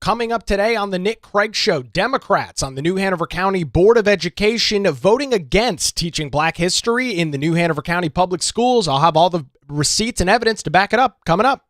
Coming up today on the Nick Craig Show, Democrats on the New Hanover County Board of Education voting against teaching Black history in the New Hanover County Public Schools. I'll have all the receipts and evidence to back it up coming up.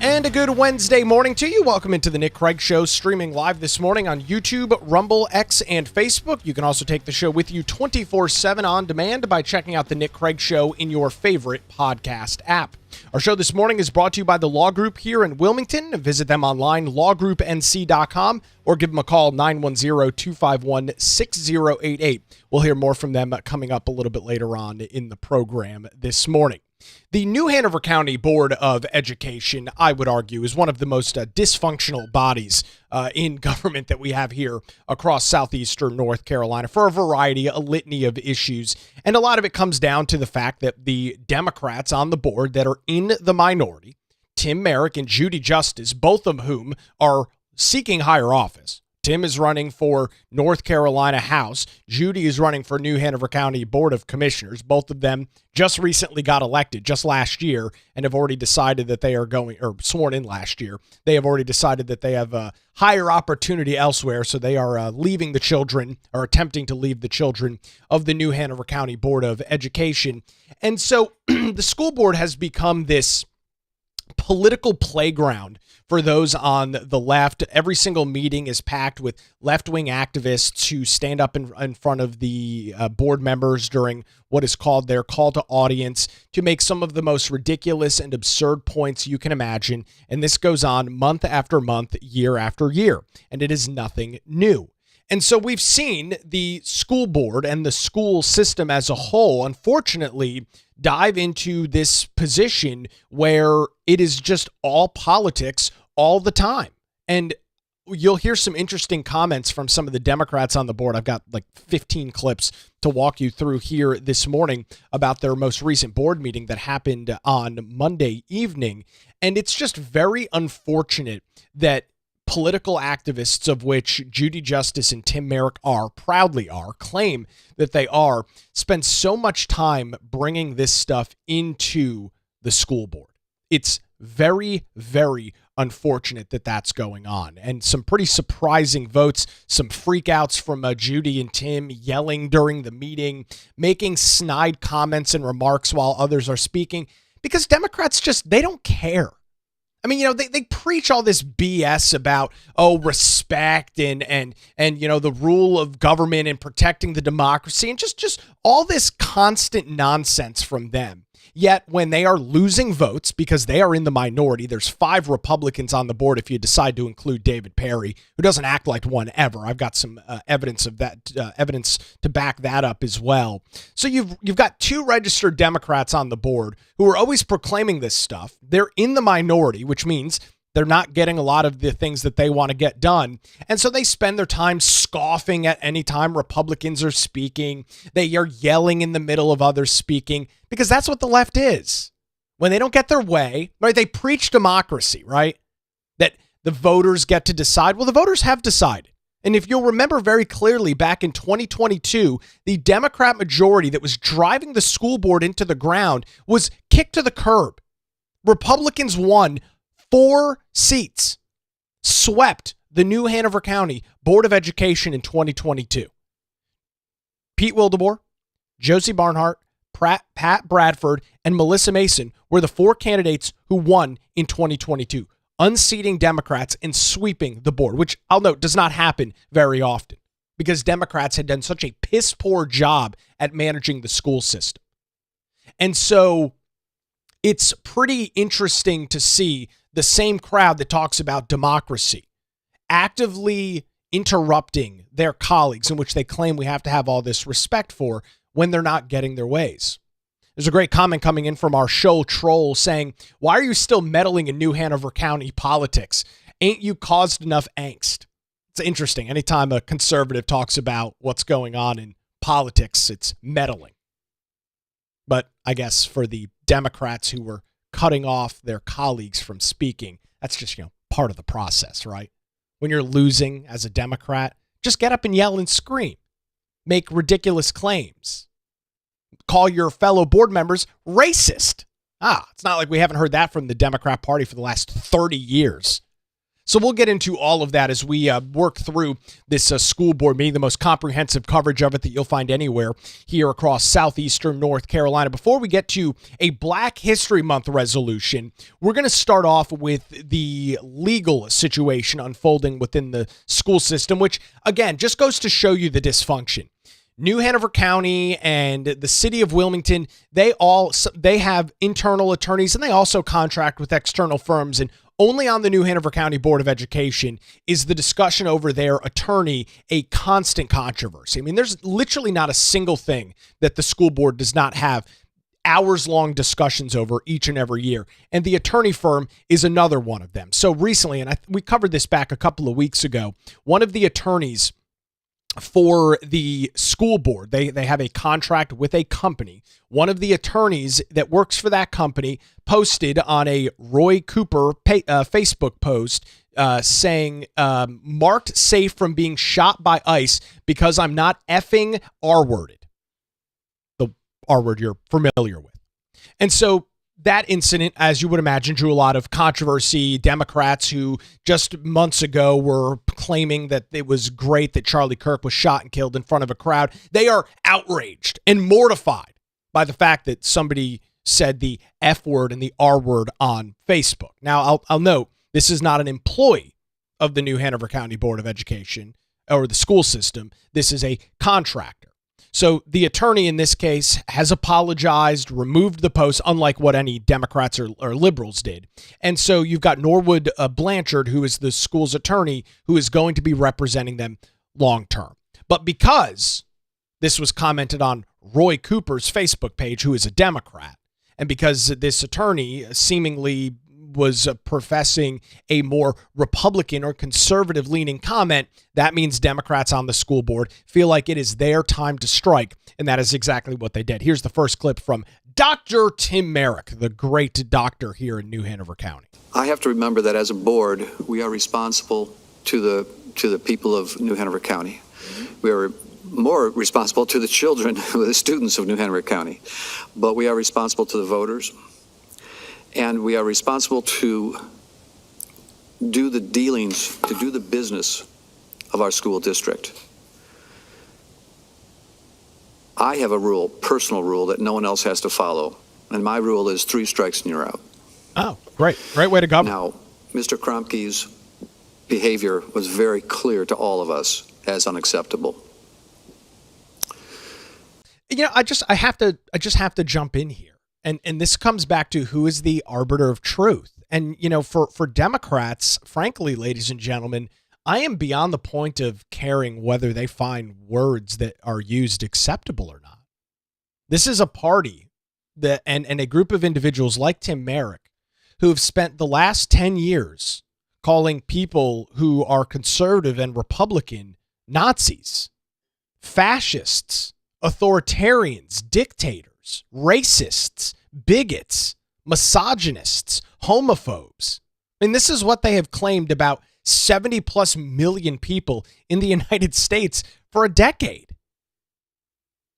And a good Wednesday morning to you. Welcome into the Nick Craig Show, streaming live this morning on YouTube, Rumble, X, and Facebook. You can also take the show with you 24/7 on demand by checking out the Nick Craig Show in your favorite podcast app. Our show this morning is brought to you by the Law Group here in Wilmington. Visit them online, lawgroupnc.com, or give them a call, 910-251-6088. We'll hear more from them coming up a little bit later on in the program this morning. The New Hanover County Board of Education, I would argue, is one of the most dysfunctional bodies in government that we have here across southeastern North Carolina for a litany of issues. And a lot of it comes down to the fact that the Democrats on the board that are in the minority, Tim Merrick and Judy Justice, both of whom are seeking higher office. Tim is running for North Carolina House. Judy is running for New Hanover County Board of Commissioners. Both of them just recently got elected just last year and have already decided that they are going, or sworn in last year. They have already decided that they have a higher opportunity elsewhere. So they are leaving the children, or attempting to leave the children of the New Hanover County Board of Education. And so the school board has become this political playground for those on the left. Every single meeting is packed with left-wing activists who stand up in front of the board members during what is called their call to audience to make some of the most ridiculous and absurd points you can imagine. And this goes on month after month, year after year, and it is nothing new. And so we've seen the school board and the school system as a whole, unfortunately, dive into this position where it is just all politics all the time. And you'll hear some interesting comments from some of the Democrats on the board. I've got like 15 clips to walk you through here this morning about their most recent board meeting that happened on Monday evening. And it's just very unfortunate that political activists, of which Judy Justice and Tim Merrick claim that they are, spend so much time bringing this stuff into the school board. It's very, very unfortunate that that's going on. And some pretty surprising votes, some freakouts from Judy and Tim yelling during the meeting, making snide comments and remarks while others are speaking, because Democrats they don't care. I mean, they preach all this BS about, respect and the rule of government and protecting the democracy and just all this constant nonsense from them. Yet when they are losing votes because they are in the minority, there's 5 Republicans on the board if you decide to include David Perry, who doesn't act like one ever. I've got some evidence of that, evidence to back that up as well. So you've got 2 registered Democrats on the board who are always proclaiming this stuff. They're in the minority, which means they're not getting a lot of the things that they want to get done. And so they spend their time scoffing at any time Republicans are speaking. They are yelling in the middle of others speaking because that's what the left is. When they don't get their way, right? They preach democracy, right? That the voters get to decide. Well, the voters have decided. And if you'll remember very clearly, back in 2022, the Democrat majority that was driving the school board into the ground was kicked to the curb. Republicans won 4 seats, swept the New Hanover County Board of Education in 2022. Pete Wildebohr, Josie Barnhart, Pat Bradford, and Melissa Mason were the 4 candidates who won in 2022, unseating Democrats and sweeping the board, which I'll note does not happen very often because Democrats had done such a piss-poor job at managing the school system. And so it's pretty interesting to see the same crowd that talks about democracy actively interrupting their colleagues, in which they claim we have to have all this respect for, when they're not getting their ways. There's a great comment coming in from our show troll saying, "Why are you still meddling in New Hanover County politics? Ain't you caused enough angst?" It's interesting. Anytime a conservative talks about what's going on in politics, it's meddling. But I guess for the Democrats who were cutting off their colleagues from speaking, that's just, part of the process, right? When you're losing as a Democrat, just get up and yell and scream. Make ridiculous claims. Call your fellow board members racist. It's not like we haven't heard that from the Democrat Party for the last 30 years. So we'll get into all of that as we work through this school board meeting, the most comprehensive coverage of it that you'll find anywhere here across southeastern North Carolina. Before we get to a Black History Month resolution, we're going to start off with the legal situation unfolding within the school system, which, again, just goes to show you the dysfunction. New Hanover County and the city of Wilmington, they have internal attorneys, and they also contract with external firms. And only on the New Hanover County Board of Education is the discussion over their attorney a constant controversy. I mean, there's literally not a single thing that the school board does not have hours-long discussions over each and every year. And the attorney firm is another one of them. So recently, and we covered this back a couple of weeks ago, one of the attorneys for the school board, they have a contract with a company. One of the attorneys that works for that company posted on a Roy Cooper Facebook post saying, marked safe from being shot by ICE because I'm not effing R-worded. The R-word you're familiar with. And so that incident, as you would imagine, drew a lot of controversy. Democrats who just months ago were claiming that it was great that Charlie Kirk was shot and killed in front of a crowd, they are outraged and mortified by the fact that somebody said the F word and the R word on Facebook. Now, I'll note, this is not an employee of the New Hanover County Board of Education or the school system. This is a contractor. So the attorney in this case has apologized, removed the post, unlike what any Democrats or liberals did. And so you've got Norwood Blanchard, who is the school's attorney, who is going to be representing them long term. But because this was commented on Roy Cooper's Facebook page, who is a Democrat, and because this attorney seemingly was professing a more Republican or conservative leaning comment, that means Democrats on the school board feel like it is their time to strike. And that is exactly what they did. Here's the first clip from Dr. Tim Merrick, the great doctor here in New Hanover County. I have to remember that as a board, we are responsible to the people of New Hanover County. We are more responsible to the children, the students of New Hanover County, but we are responsible to the voters. And we are responsible to do the dealings, to do the business of our school district. I have a rule, personal rule, that no one else has to follow. And my rule is 3 strikes and you're out. Oh, great. Great way to govern. Now, Mr. Kromke's behavior was very clear to all of us as unacceptable. You know, I just have to jump in here. And this comes back to who is the arbiter of truth. And, you know, for Democrats, frankly, ladies and gentlemen, I am beyond the point of caring whether they find words that are used acceptable or not. This is a party that and a group of individuals like Tim Merrick who have spent the last 10 years calling people who are conservative and Republican Nazis, fascists, authoritarians, dictators, racists, bigots, misogynists, homophobes. I mean, this is what they have claimed about 70 plus million people in the United States for a decade.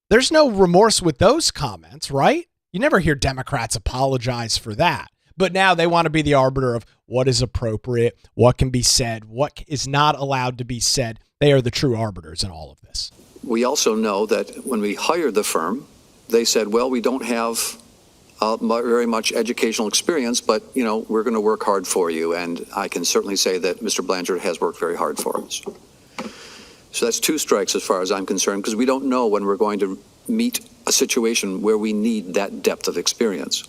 There's no remorse with those comments, right? You never hear Democrats apologize for that. But now they want to be the arbiter of what is appropriate, what can be said, what is not allowed to be said. They are the true arbiters in all of this. We also know that when we hired the firm, they said, well, we don't have very much educational experience, but, you know, we're going to work hard for you. And I can certainly say that Mr. Blanchard has worked very hard for us. So that's 2 strikes as far as I'm concerned, because we don't know when we're going to meet a situation where we need that depth of experience.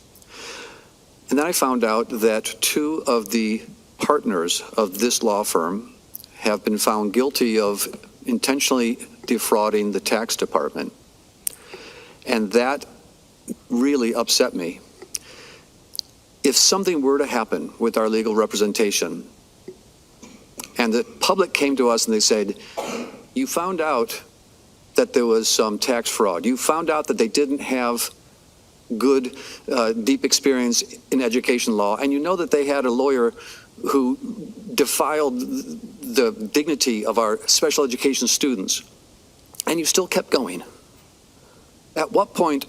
And then I found out that 2 of the partners of this law firm have been found guilty of intentionally defrauding the tax department. And that really upset me. If something were to happen with our legal representation and the public came to us and they said, you found out that there was some tax fraud, you found out that they didn't have good, deep experience in education law, and you know that they had a lawyer who defiled the dignity of our special education students, and you still kept going. At what point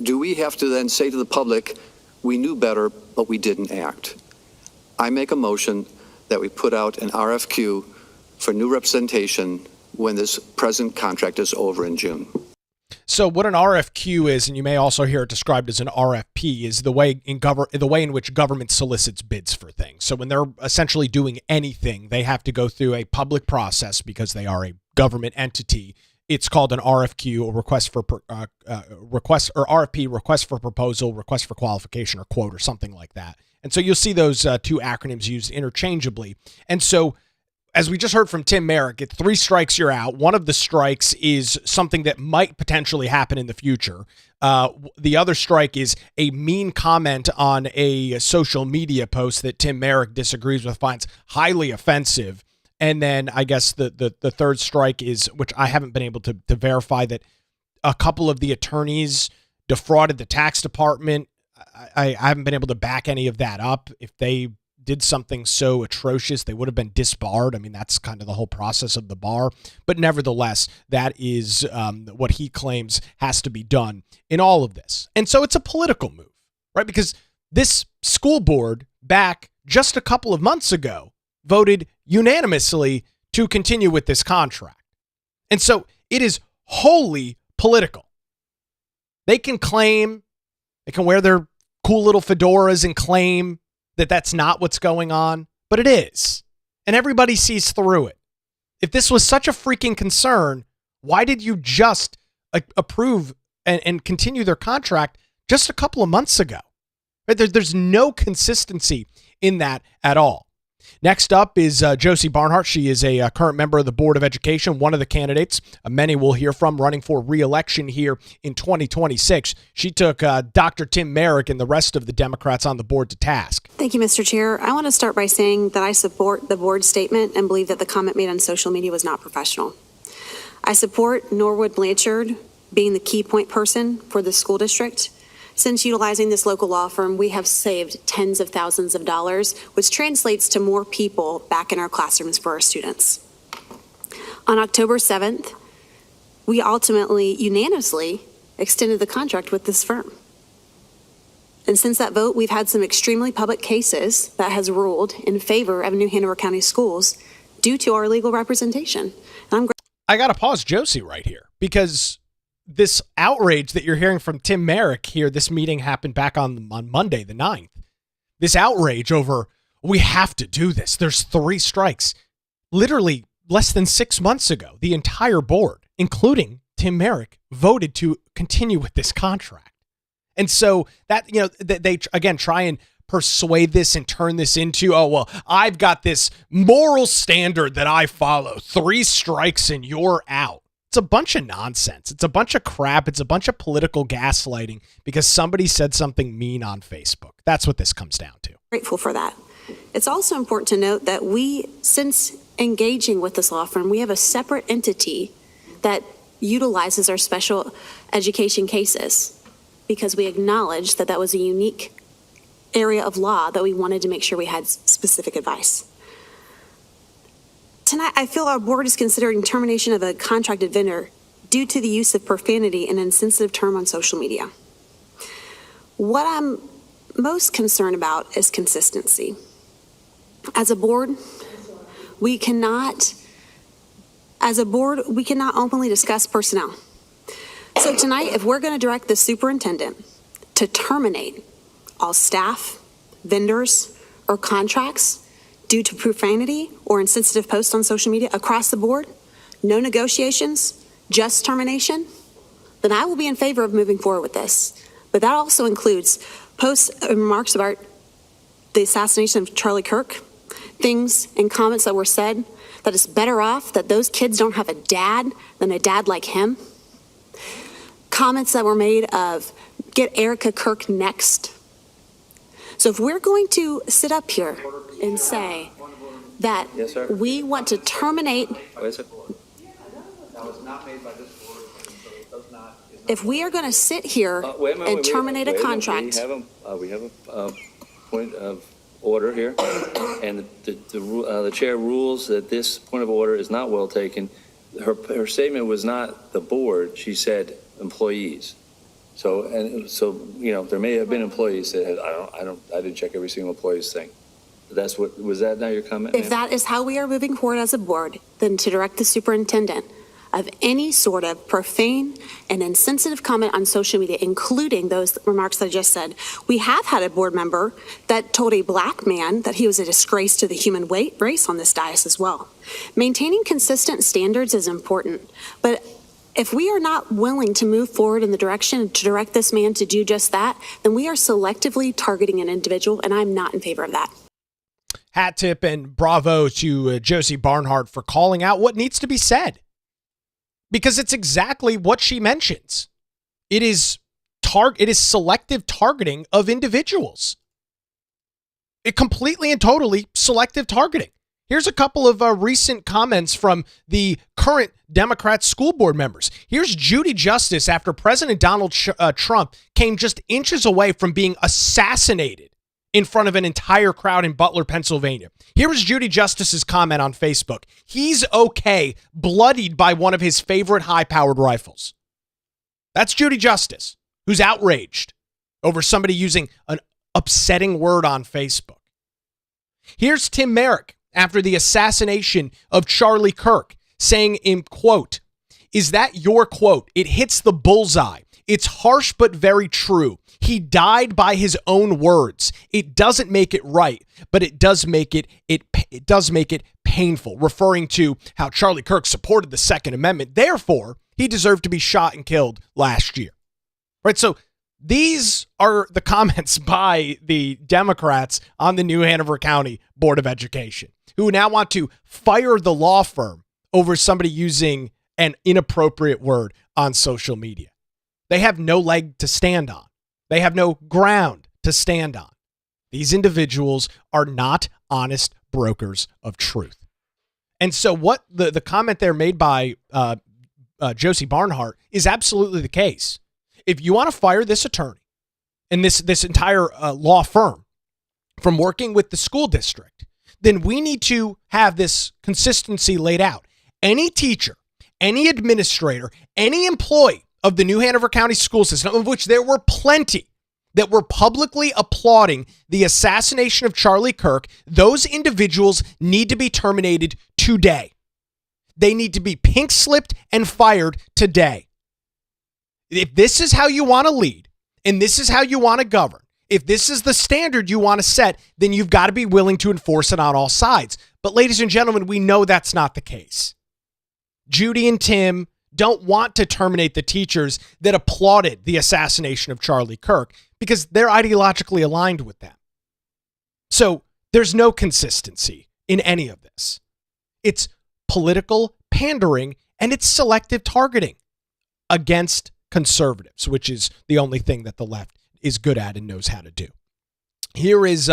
do we have to then say to the public, we knew better, but we didn't act? I make a motion that we put out an RFQ for new representation when this present contract is over in June. So what an RFQ is, and you may also hear it described as an RFP, is the way in which government solicits bids for things. So when they're essentially doing anything, they have to go through a public process because they are a government entity. It's called an RFQ, or request for RFP, request for proposal, request for qualification, or quote, or something like that. And so you'll see those two acronyms used interchangeably. And so, as we just heard from Tim Merrick, at 3 strikes, you're out. One of the strikes is something that might potentially happen in the future. The other strike is a mean comment on a social media post that Tim Merrick disagrees with, finds highly offensive. And then I guess the third strike is, which I haven't been able to verify, that a couple of the attorneys defrauded the tax department. I haven't been able to back any of that up. If they did something so atrocious, they would have been disbarred. I mean, that's kind of the whole process of the bar. But nevertheless, that is what he claims has to be done in all of this. And so it's a political move, right? Because this school board back just a couple of months ago voted unanimously to continue with this contract. And so it is wholly political. They can wear their cool little fedoras and claim that that's not what's going on, but it is. And everybody sees through it. If this was such a freaking concern, why did you just approve and continue their contract just a couple of months ago? Right? There's no consistency in that at all. Next up is Josie Barnhart. She is a current member of the Board of Education, one of the candidates many will hear from running for re-election here in 2026. She took Dr. Tim Merrick and the rest of the Democrats on the board to task. Thank you, Mr. Chair. I want to start by saying that I support the board's statement and believe that the comment made on social media was not professional. I support Norwood Blanchard being the key point person for the school district. Since utilizing this local law firm, we have saved tens of thousands of dollars, which translates to more people back in our classrooms for our students. On October 7th, we ultimately unanimously extended the contract with this firm. And since that vote, we've had some extremely public cases that has ruled in favor of New Hanover County Schools due to our legal representation. And I got to pause Josie right here, because this outrage that you're hearing from Tim Merrick here, this meeting happened back on Monday, the 9th. This outrage over, we have to do this. There's 3 strikes. Literally less than 6 months ago, the entire board, including Tim Merrick, voted to continue with this contract. And so that, they again try and persuade this and turn this into, oh, well, I've got this moral standard that I follow. 3 strikes and you're out. It's a bunch of nonsense. It's a bunch of crap. It's a bunch of political gaslighting because somebody said something mean on Facebook. That's what this comes down to. Grateful for that. It's also important to note that since engaging with this law firm, we have a separate entity that utilizes our special education cases because we acknowledge that that was a unique area of law that we wanted to make sure we had specific advice. Tonight, I feel our board is considering termination of a contracted vendor due to the use of profanity and an insensitive term on social media. What I'm most concerned about is consistency. As a board, we cannot openly discuss personnel. So tonight, if we're going to direct the superintendent to terminate all staff, vendors, or contracts due to profanity or insensitive posts on social media across the board, no negotiations, just termination, then I will be in favor of moving forward with this. But that also includes posts and remarks about the assassination of Charlie Kirk, things and comments that were said that it's better off that those kids don't have a dad than a dad like him. Comments that were made of, get Erica Kirk next. So if we're going to sit up here and say that we want to terminate, if we are going to sit here and terminate a contract. We have a point of order here, and the chair rules that this point of order is not well taken. Her statement was not the board. She said employees. So there may have been employees that had, I didn't check every single employee's thing. Was that now your comment? If that is how we are moving forward as a board, then to direct the superintendent of any sort of profane and insensitive comment on social media, including those remarks that I just said. We have had a board member that told a black man that he was a disgrace to the human race on this dais as well. Maintaining consistent standards is important, but if we are not willing to move forward in the direction to direct this man to do just that, then we are selectively targeting an individual, and I'm not in favor of that. Hat tip and bravo to Josie Barnhart for calling out what needs to be said, because it's exactly what she mentions. It is selective targeting of individuals. It completely and totally selective targeting. Here's a couple of recent comments from the current Democrat school board members. Here's Judy Justice after President Donald Trump came just inches away from being assassinated in front of an entire crowd in Butler, Pennsylvania. Here was Judy Justice's comment on Facebook. He's okay, bloodied by one of his favorite high-powered rifles. That's Judy Justice, who's outraged over somebody using an upsetting word on Facebook. Here's Tim Merrick after the assassination of Charlie Kirk, saying in quote, "Is that your quote? It hits the bullseye. It's harsh but very true. He died by his own words. It doesn't make it right, but it does make it painful," referring to how Charlie Kirk supported the Second Amendment. Therefore, he deserved to be shot and killed last year. Right? So these are the comments by the Democrats on the New Hanover County Board of Education, who now want to fire the law firm over somebody using an inappropriate word on social media. They have no leg to stand on. They have no ground to stand on. These individuals are not honest brokers of truth. And so what the comment there made by Josie Barnhart is absolutely the case. If you want to fire this attorney and this entire law firm from working with the school district, then we need to have this consistency laid out. Any teacher, any administrator, any employee of the New Hanover County school system, of which there were plenty that were publicly applauding the assassination of Charlie Kirk, those individuals need to be terminated today. They need to be pink slipped and fired today. If this is how you want to lead, and this is how you want to govern, if this is the standard you want to set, then you've got to be willing to enforce it on all sides. But ladies and gentlemen, we know that's not the case. Judy and Tim don't want to terminate the teachers that applauded the assassination of Charlie Kirk because they're ideologically aligned with them. So there's no consistency in any of this. It's political pandering and it's selective targeting against conservatives, which is the only thing that the left is good at and knows how to do. Here is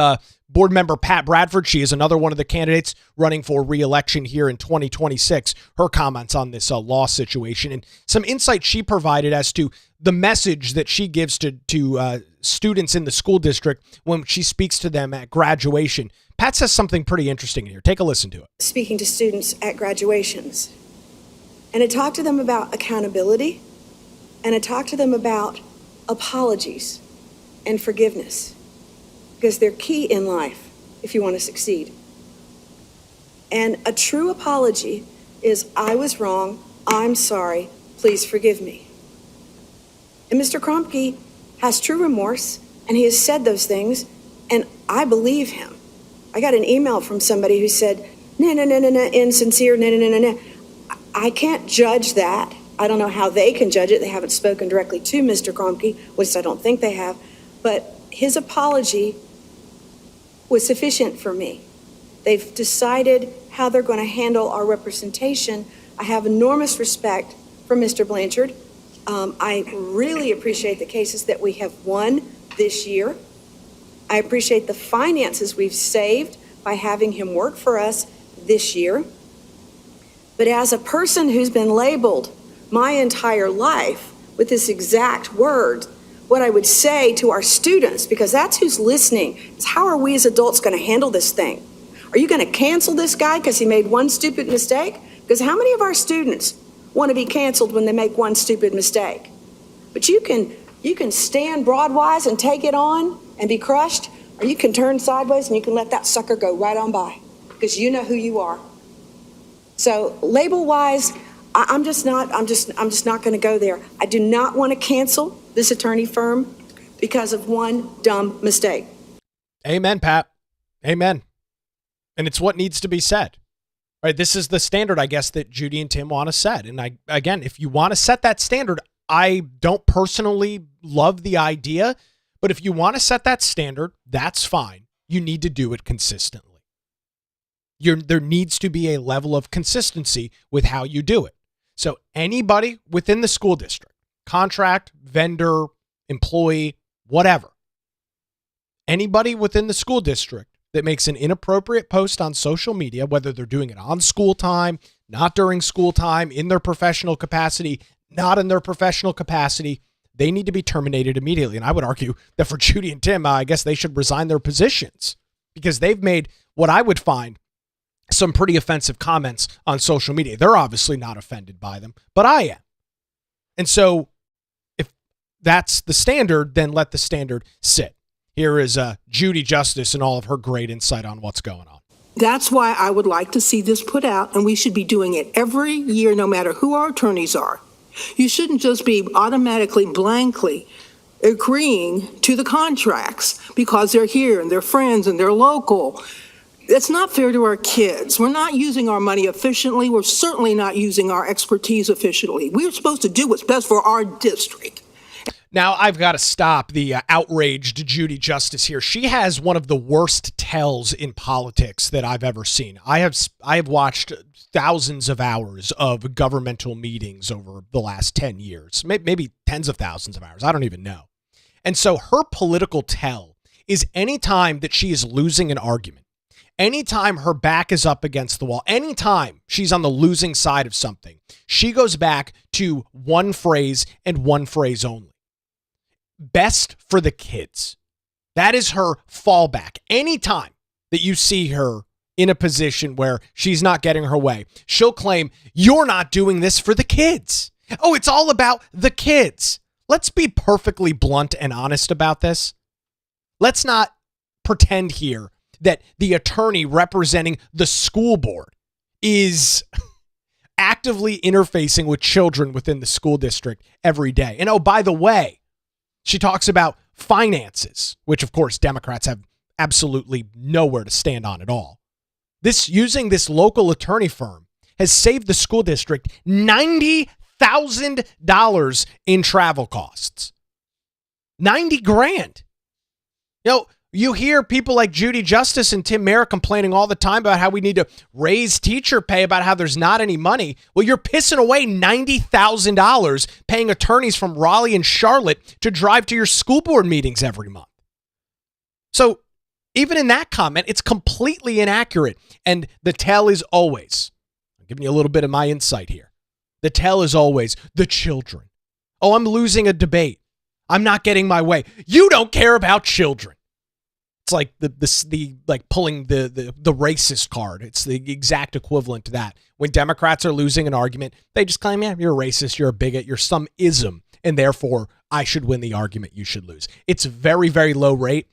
board member Pat Bradford. She is another one of the candidates running for re-election here in 2026. Her comments on this law situation and some insight she provided as to the message that she gives to students in the school district when she speaks to them at graduation. Pat says something pretty interesting here. Take a listen to it. Speaking to students at graduations. And I talk to them about accountability, and I talk to them about apologies and forgiveness, because they're key in life if you want to succeed. And a true apology is, I was wrong, I'm sorry, please forgive me. And Mr. Kromke has true remorse, and he has said those things, and I believe him. I got an email from somebody who said, no, insincere, no. I can't judge that. I don't know how they can judge it. They haven't spoken directly to Mr. Kromke, which I don't think they have. But his apology was sufficient for me. They've decided how they're going to handle our representation. I have enormous respect for Mr. Blanchard. I really appreciate the cases that we have won this year. I appreciate the finances we've saved by having him work for us this year. But as a person who's been labeled my entire life with this exact word, What I would say to our students, because that's who's listening, is how are we as adults going to handle this thing? Are you going to cancel this guy because he made one stupid mistake? Because how many of our students want to be canceled when they make one stupid mistake? But you can stand broadwise and take it on and be crushed, or you can turn sideways and you can let that sucker go right on by, because you know who you are. So label-wise, I'm just not going to go there. I do not want to cancel this attorney firm because of one dumb mistake. Amen, Pat. Amen. And it's what needs to be said. Right? This is the standard, I guess, that Judy and Tim want to set. And again, if you want to set that standard, I don't personally love the idea, but if you want to set that standard, that's fine. You need to do it consistently. There needs to be a level of consistency with how you do it. So anybody within the school district, contract, vendor, employee, whatever, anybody within the school district that makes an inappropriate post on social media, whether they're doing it on school time, not during school time, in their professional capacity, not in their professional capacity, they need to be terminated immediately. And I would argue that for Judy and Tim, I guess they should resign their positions, because they've made what I would find some pretty offensive comments on social media. They're obviously not offended by them, but I am. And so if that's the standard, then let the standard sit. Here is Judy Justice and all of her great insight on what's going on. That's why I would like to see this put out, and we should be doing it every year, no matter who our attorneys are. You shouldn't just be automatically, blankly agreeing to the contracts because they're here and they're friends and they're local. It's not fair to our kids. We're not using our money efficiently. We're certainly not using our expertise efficiently. We're supposed to do what's best for our district. Now, I've got to stop the outraged Judy Justice here. She has one of the worst tells in politics that I've ever seen. I have watched thousands of hours of governmental meetings over the last 10 years, maybe tens of thousands of hours. I don't even know. And so her political tell is anytime that she is losing an argument, anytime her back is up against the wall, anytime she's on the losing side of something, she goes back to one phrase and one phrase only. Best for the kids. That is her fallback. Anytime that you see her in a position where she's not getting her way, she'll claim, you're not doing this for the kids. Oh, it's all about the kids. Let's be perfectly blunt and honest about this. Let's not pretend here that the attorney representing the school board is actively interfacing with children within the school district every day. And oh, by the way, she talks about finances, which of course Democrats have absolutely nowhere to stand on at all. Using this local attorney firm has saved the school district $90,000 in travel costs. 90 grand. You know, you hear people like Judy Justice and Tim Merrick complaining all the time about how we need to raise teacher pay, about how there's not any money. Well, you're pissing away $90,000 paying attorneys from Raleigh and Charlotte to drive to your school board meetings every month. So even in that comment, it's completely inaccurate. And the tell is always, I'm giving you a little bit of my insight here. The tell is always the children. Oh, I'm losing a debate. I'm not getting my way. You don't care about children. It's like the pulling the racist card. It's the exact equivalent to that. When Democrats are losing an argument, they just claim, yeah, you're a racist, you're a bigot, you're some ism, and therefore I should win the argument, you should lose. It's very, very low rate,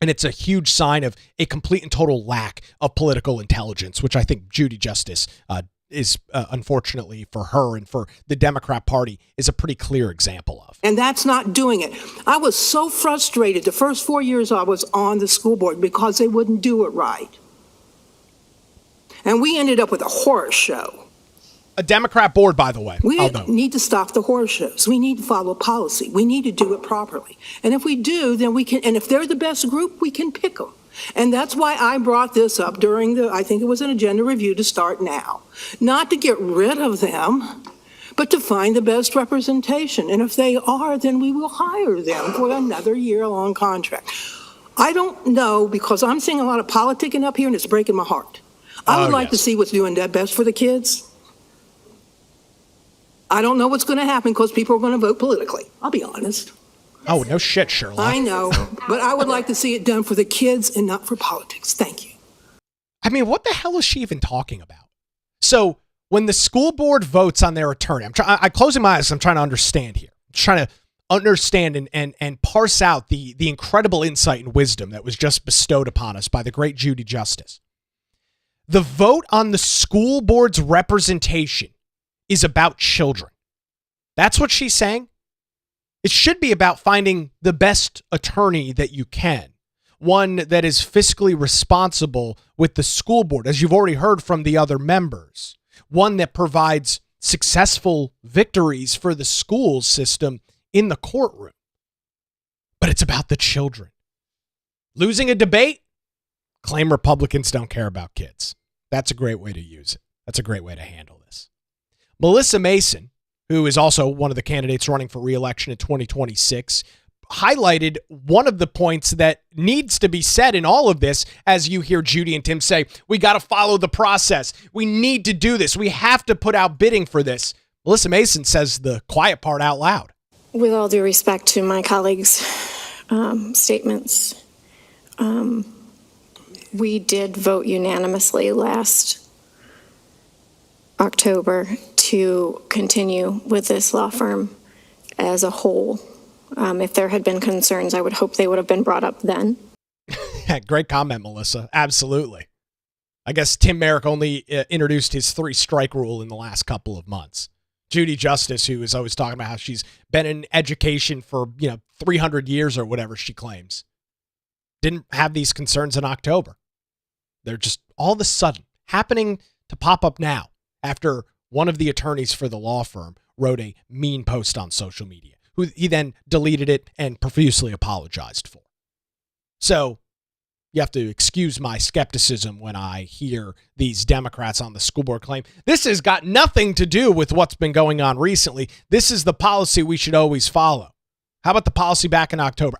and it's a huge sign of a complete and total lack of political intelligence, which I think Judy Justice is unfortunately for her and for the Democrat Party is a pretty clear example of. And that's not doing it. I was so frustrated the first 4 years I was on the school board because they wouldn't do it right. And we ended up with a horror show. A Democrat board, by the way. We need to stop the horror shows. We need to follow policy. We need to do it properly. And if we do, then we can, and if they're the best group, we can pick them. And that's why I brought this up during I think it was an agenda review to start now. Not to get rid of them, but to find the best representation. And if they are, then we will hire them for another year-long contract. I don't know, because I'm seeing a lot of politicking up here and it's breaking my heart. I would like to see what's doing that best for the kids. I don't know what's going to happen because people are going to vote politically. I'll be honest. Oh, no shit, Sherlock. I know, but I would like to see it done for the kids and not for politics. Thank you. I mean, what the hell is she even talking about? So when the school board votes on their attorney, I'm closing my eyes. I'm trying to understand here. I'm trying to understand and parse out the incredible insight and wisdom that was just bestowed upon us by the great Judy Justice. The vote on the school board's representation is about children. That's what she's saying. It should be about finding the best attorney that you can, one that is fiscally responsible with the school board, as you've already heard from the other members, one that provides successful victories for the school system in the courtroom. But it's about the children. Losing a debate? Claim Republicans don't care about kids. That's a great way to use it. That's a great way to handle this. Melissa Mason, who is also one of the candidates running for re-election in 2026, highlighted one of the points that needs to be said in all of this, as you hear Judy and Tim say, we got to follow the process. We need to do this. We have to put out bidding for this. Melissa Mason says the quiet part out loud. With all due respect to my colleagues' statements, we did vote unanimously last October to continue with this law firm as a whole. If there had been concerns, I would hope they would have been brought up then. Great comment, Melissa. Absolutely. I guess Tim Merrick only introduced his 3-strike rule in the last couple of months. Judy Justice, who is always talking about how she's been in education for 300 years or whatever she claims, didn't have these concerns in October. They're just all of a sudden happening to pop up now after one of the attorneys for the law firm wrote a mean post on social media, who he then deleted it and profusely apologized for. So you have to excuse my skepticism when I hear these Democrats on the school board claim this has got nothing to do with what's been going on recently. This is the policy we should always follow. How about the policy back in October?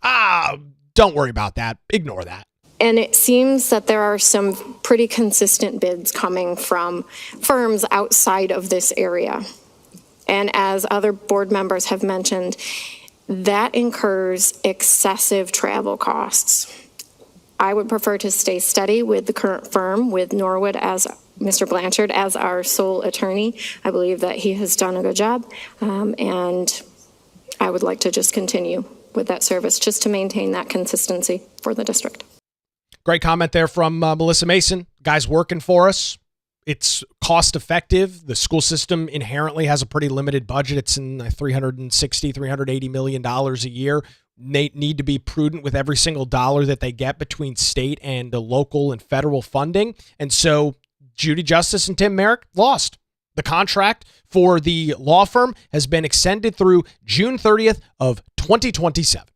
Don't worry about that. Ignore that. And it seems that there are some pretty consistent bids coming from firms outside of this area. And as other board members have mentioned, that incurs excessive travel costs. I would prefer to stay steady with the current firm, with Norwood as Mr. Blanchard as our sole attorney. I believe that he has done a good job, and I would like to just continue with that service just to maintain that consistency for the district. Great comment there from Melissa Mason. Guys working for us. It's cost effective. The school system inherently has a pretty limited budget. It's in $360, $380 million a year. They need to be prudent with every single dollar that they get between state and the local and federal funding. And so Judy Justice and Tim Merrick lost. The contract for the law firm has been extended through June 30th of 2027.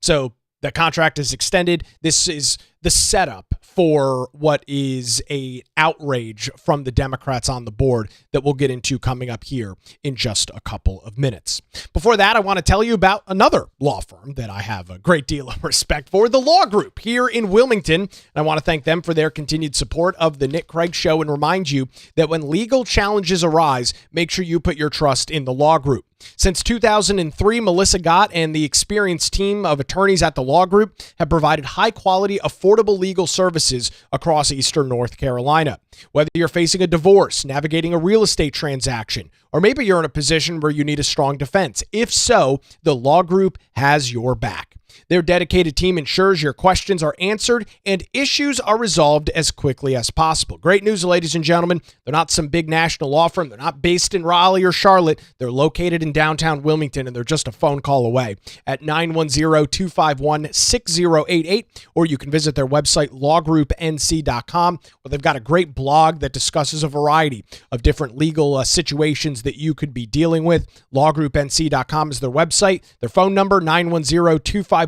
So the contract is extended. This is the setup for what is a outrage from the Democrats on the board that we'll get into coming up here in just a couple of minutes. Before that, I want to tell you about another law firm that I have a great deal of respect for, the Law Group here in Wilmington. And I want to thank them for their continued support of the Nick Craig Show and remind you that when legal challenges arise, make sure you put your trust in the Law Group. Since 2003, Melissa Gott and the experienced team of attorneys at the Law Group have provided high-quality, affordable legal services across Eastern North Carolina. Whether you're facing a divorce, navigating a real estate transaction, or maybe you're in a position where you need a strong defense. If so, the Law Group has your back. Their dedicated team ensures your questions are answered and issues are resolved as quickly as possible. Great news, ladies and gentlemen. They're not some big national law firm. They're not based in Raleigh or Charlotte. They're located in downtown Wilmington, and they're just a phone call away at 910-251-6088, or you can visit their website, lawgroupnc.com, where they've got a great blog that discusses a variety of different legal situations that you could be dealing with. Lawgroupnc.com is their website. Their phone number, 910-251-6088.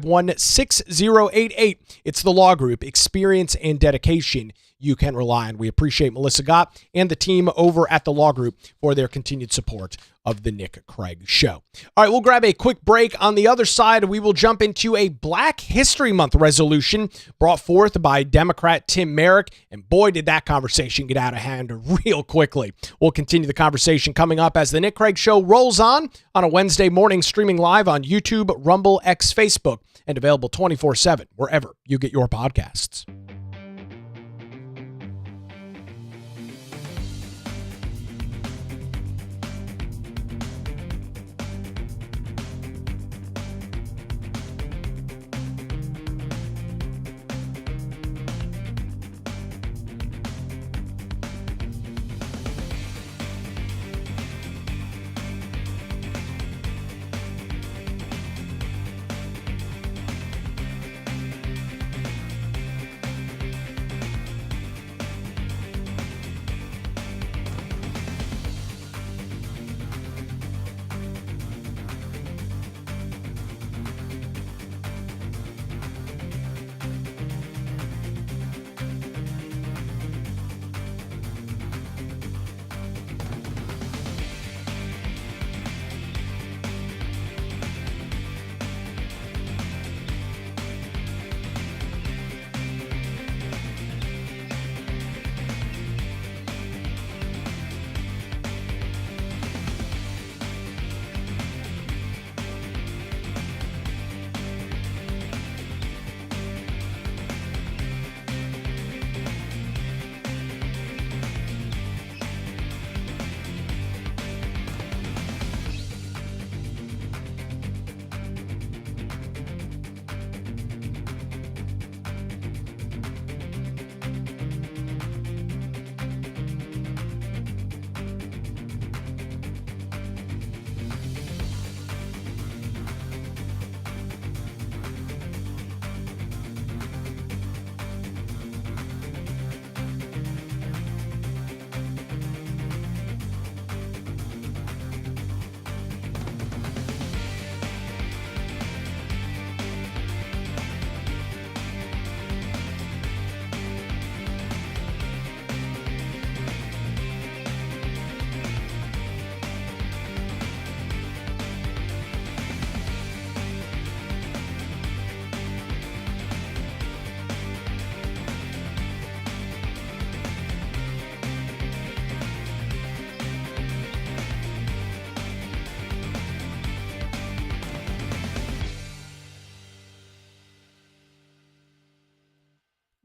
It's the Law Group. Experience and dedication you can rely on. We appreciate Melissa Gott and the team over at the Law Group for their continued support of the Nick Craig Show. All right, we'll grab a quick break. On the other side, we will jump into a Black History Month resolution brought forth by Democrat Tim Merrick, and boy, did that conversation get out of hand real quickly. We'll continue the conversation coming up as the Nick Craig Show rolls on a Wednesday morning, streaming live on YouTube, Rumble, X, Facebook, and available 24/7 wherever you get your podcasts.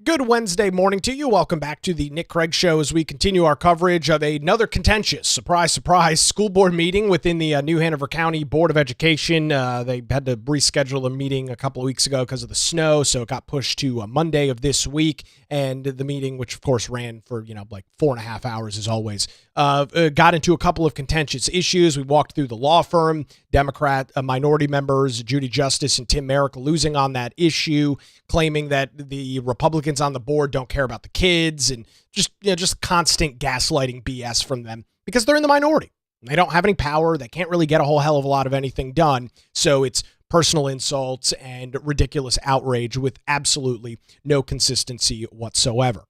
Good Wednesday morning to you. Welcome back to the Nick Craig Show as we continue our coverage of another contentious, surprise, school board meeting within the New Hanover County Board of Education. They had to reschedule a meeting a couple of weeks ago because of the snow, so it got pushed to Monday of this week. And the meeting, which of course ran for, like 4.5 hours as always, got into a couple of contentious issues. We walked through the law firm, Democrat minority members, Judy Justice and Tim Merrick losing on that issue, claiming that the Republicans on the board don't care about the kids, and just constant gaslighting BS from them because they're in the minority. They don't have any power. They can't really get a whole hell of a lot of anything done. So it's personal insults and ridiculous outrage with absolutely no consistency whatsoever.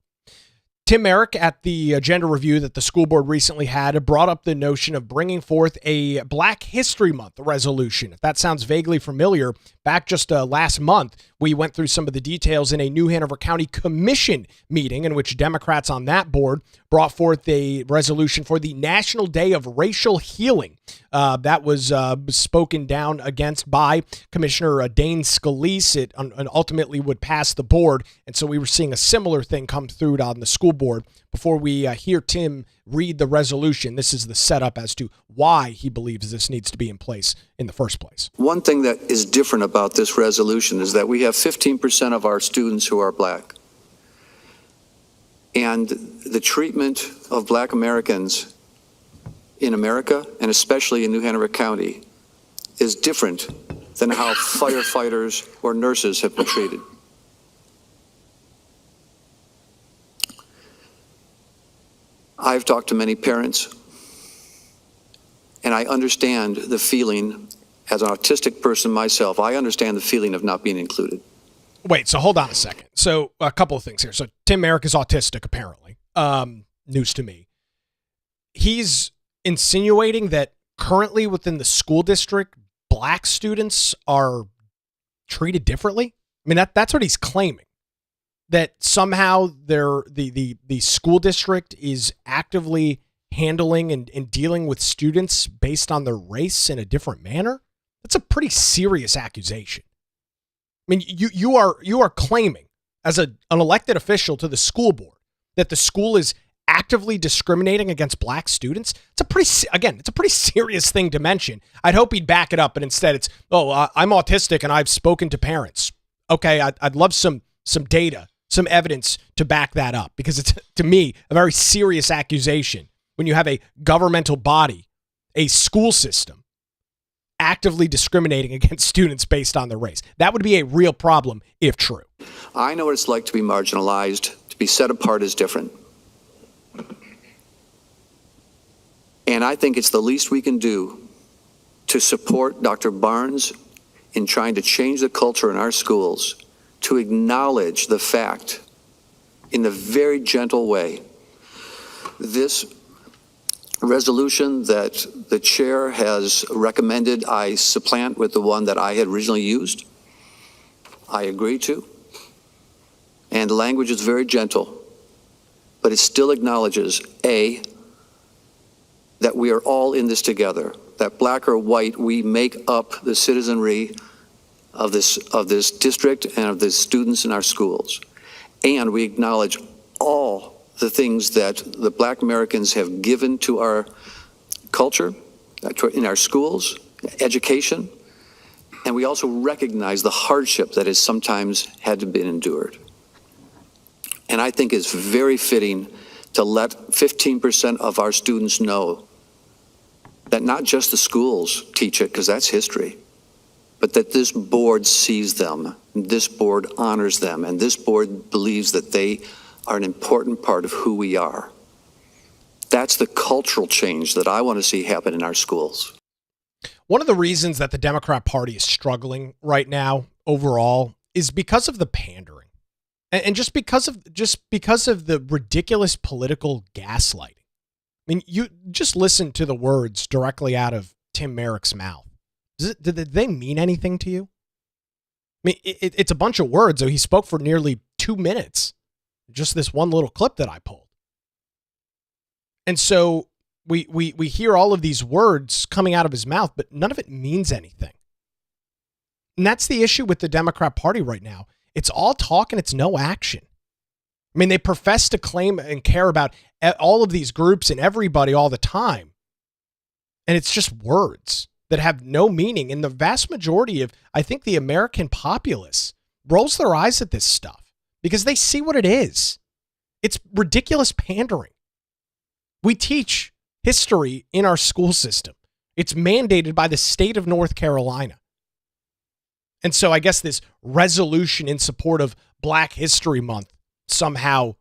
Tim Merrick, at the agenda review that the school board recently had, brought up the notion of bringing forth a Black History Month resolution. If that sounds vaguely familiar, back just last month, we went through some of the details in a New Hanover County Commission meeting in which Democrats on that board brought forth a resolution for the National Day of Racial Healing. That was spoken down against by Commissioner Dane Scalise. It ultimately would pass the board, and so we were seeing a similar thing come through on the school board. Before we hear Tim read the resolution, this is the setup as to why he believes this needs to be in place in the first place. One thing that is different about this resolution is that we have 15% of our students who are Black. And the treatment of Black Americans in America, and especially in New Hanover County, is different than how firefighters or nurses have been treated. I've talked to many parents, and I understand the feeling, as an autistic person myself, I understand the feeling of not being included. Wait, so hold on a second. So a couple of things here. So Tim Merrick is autistic, apparently. News to me. He's insinuating that currently within the school district, black students are treated differently. I mean, that's what he's claiming. That somehow the school district is actively handling and dealing with students based on their race in a different manner. That's a pretty serious accusation. I mean, you are claiming as an elected official to the school board that the school is actively discriminating against black students. It's a pretty serious thing to mention. I'd hope he'd back it up, but instead it's, I'm autistic and I've spoken to parents. Okay, I'd love some data, some evidence to back that up, because it's, to me, a very serious accusation when you have a governmental body, a school system, actively discriminating against students based on their race. That would be a real problem if true. I know what it's like to be marginalized, to be set apart as different. And I think it's the least we can do to support Dr. Barnes in trying to change the culture in our schools, to acknowledge the fact in a very gentle way. This resolution that the chair has recommended I supplant with the one that I had originally used, I agree to. And the language is very gentle, but it still acknowledges, A, that we are all in this together, that black or white, we make up the citizenry of this district and of the students in our schools. And we acknowledge all the things that the black Americans have given to our culture, in our schools, education, and we also recognize the hardship that has sometimes had to be endured. And I think it's very fitting to let 15% of our students know that not just the schools teach it, because that's history, but that this board sees them, this board honors them, and this board believes that they are an important part of who we are. That's the cultural change that I want to see happen in our schools. One of the reasons that the Democrat Party is struggling right now overall is because of the pandering. And just because of the ridiculous political gaslighting. I mean, you just listen to the words directly out of Tim Merrick's mouth. Did they mean anything to you? I mean, it's a bunch of words. So he spoke for nearly 2 minutes. Just this one little clip that I pulled. And so we hear all of these words coming out of his mouth, but none of it means anything. And that's the issue with the Democrat Party right now. It's all talk and it's no action. I mean, they profess to claim and care about all of these groups and everybody all the time. And it's just words that have no meaning. And the vast majority of, I think, the American populace rolls their eyes at this stuff because they see what it is. It's ridiculous pandering. We teach history in our school system. It's mandated by the state of North Carolina. And so I guess this resolution in support of Black History Month somehow,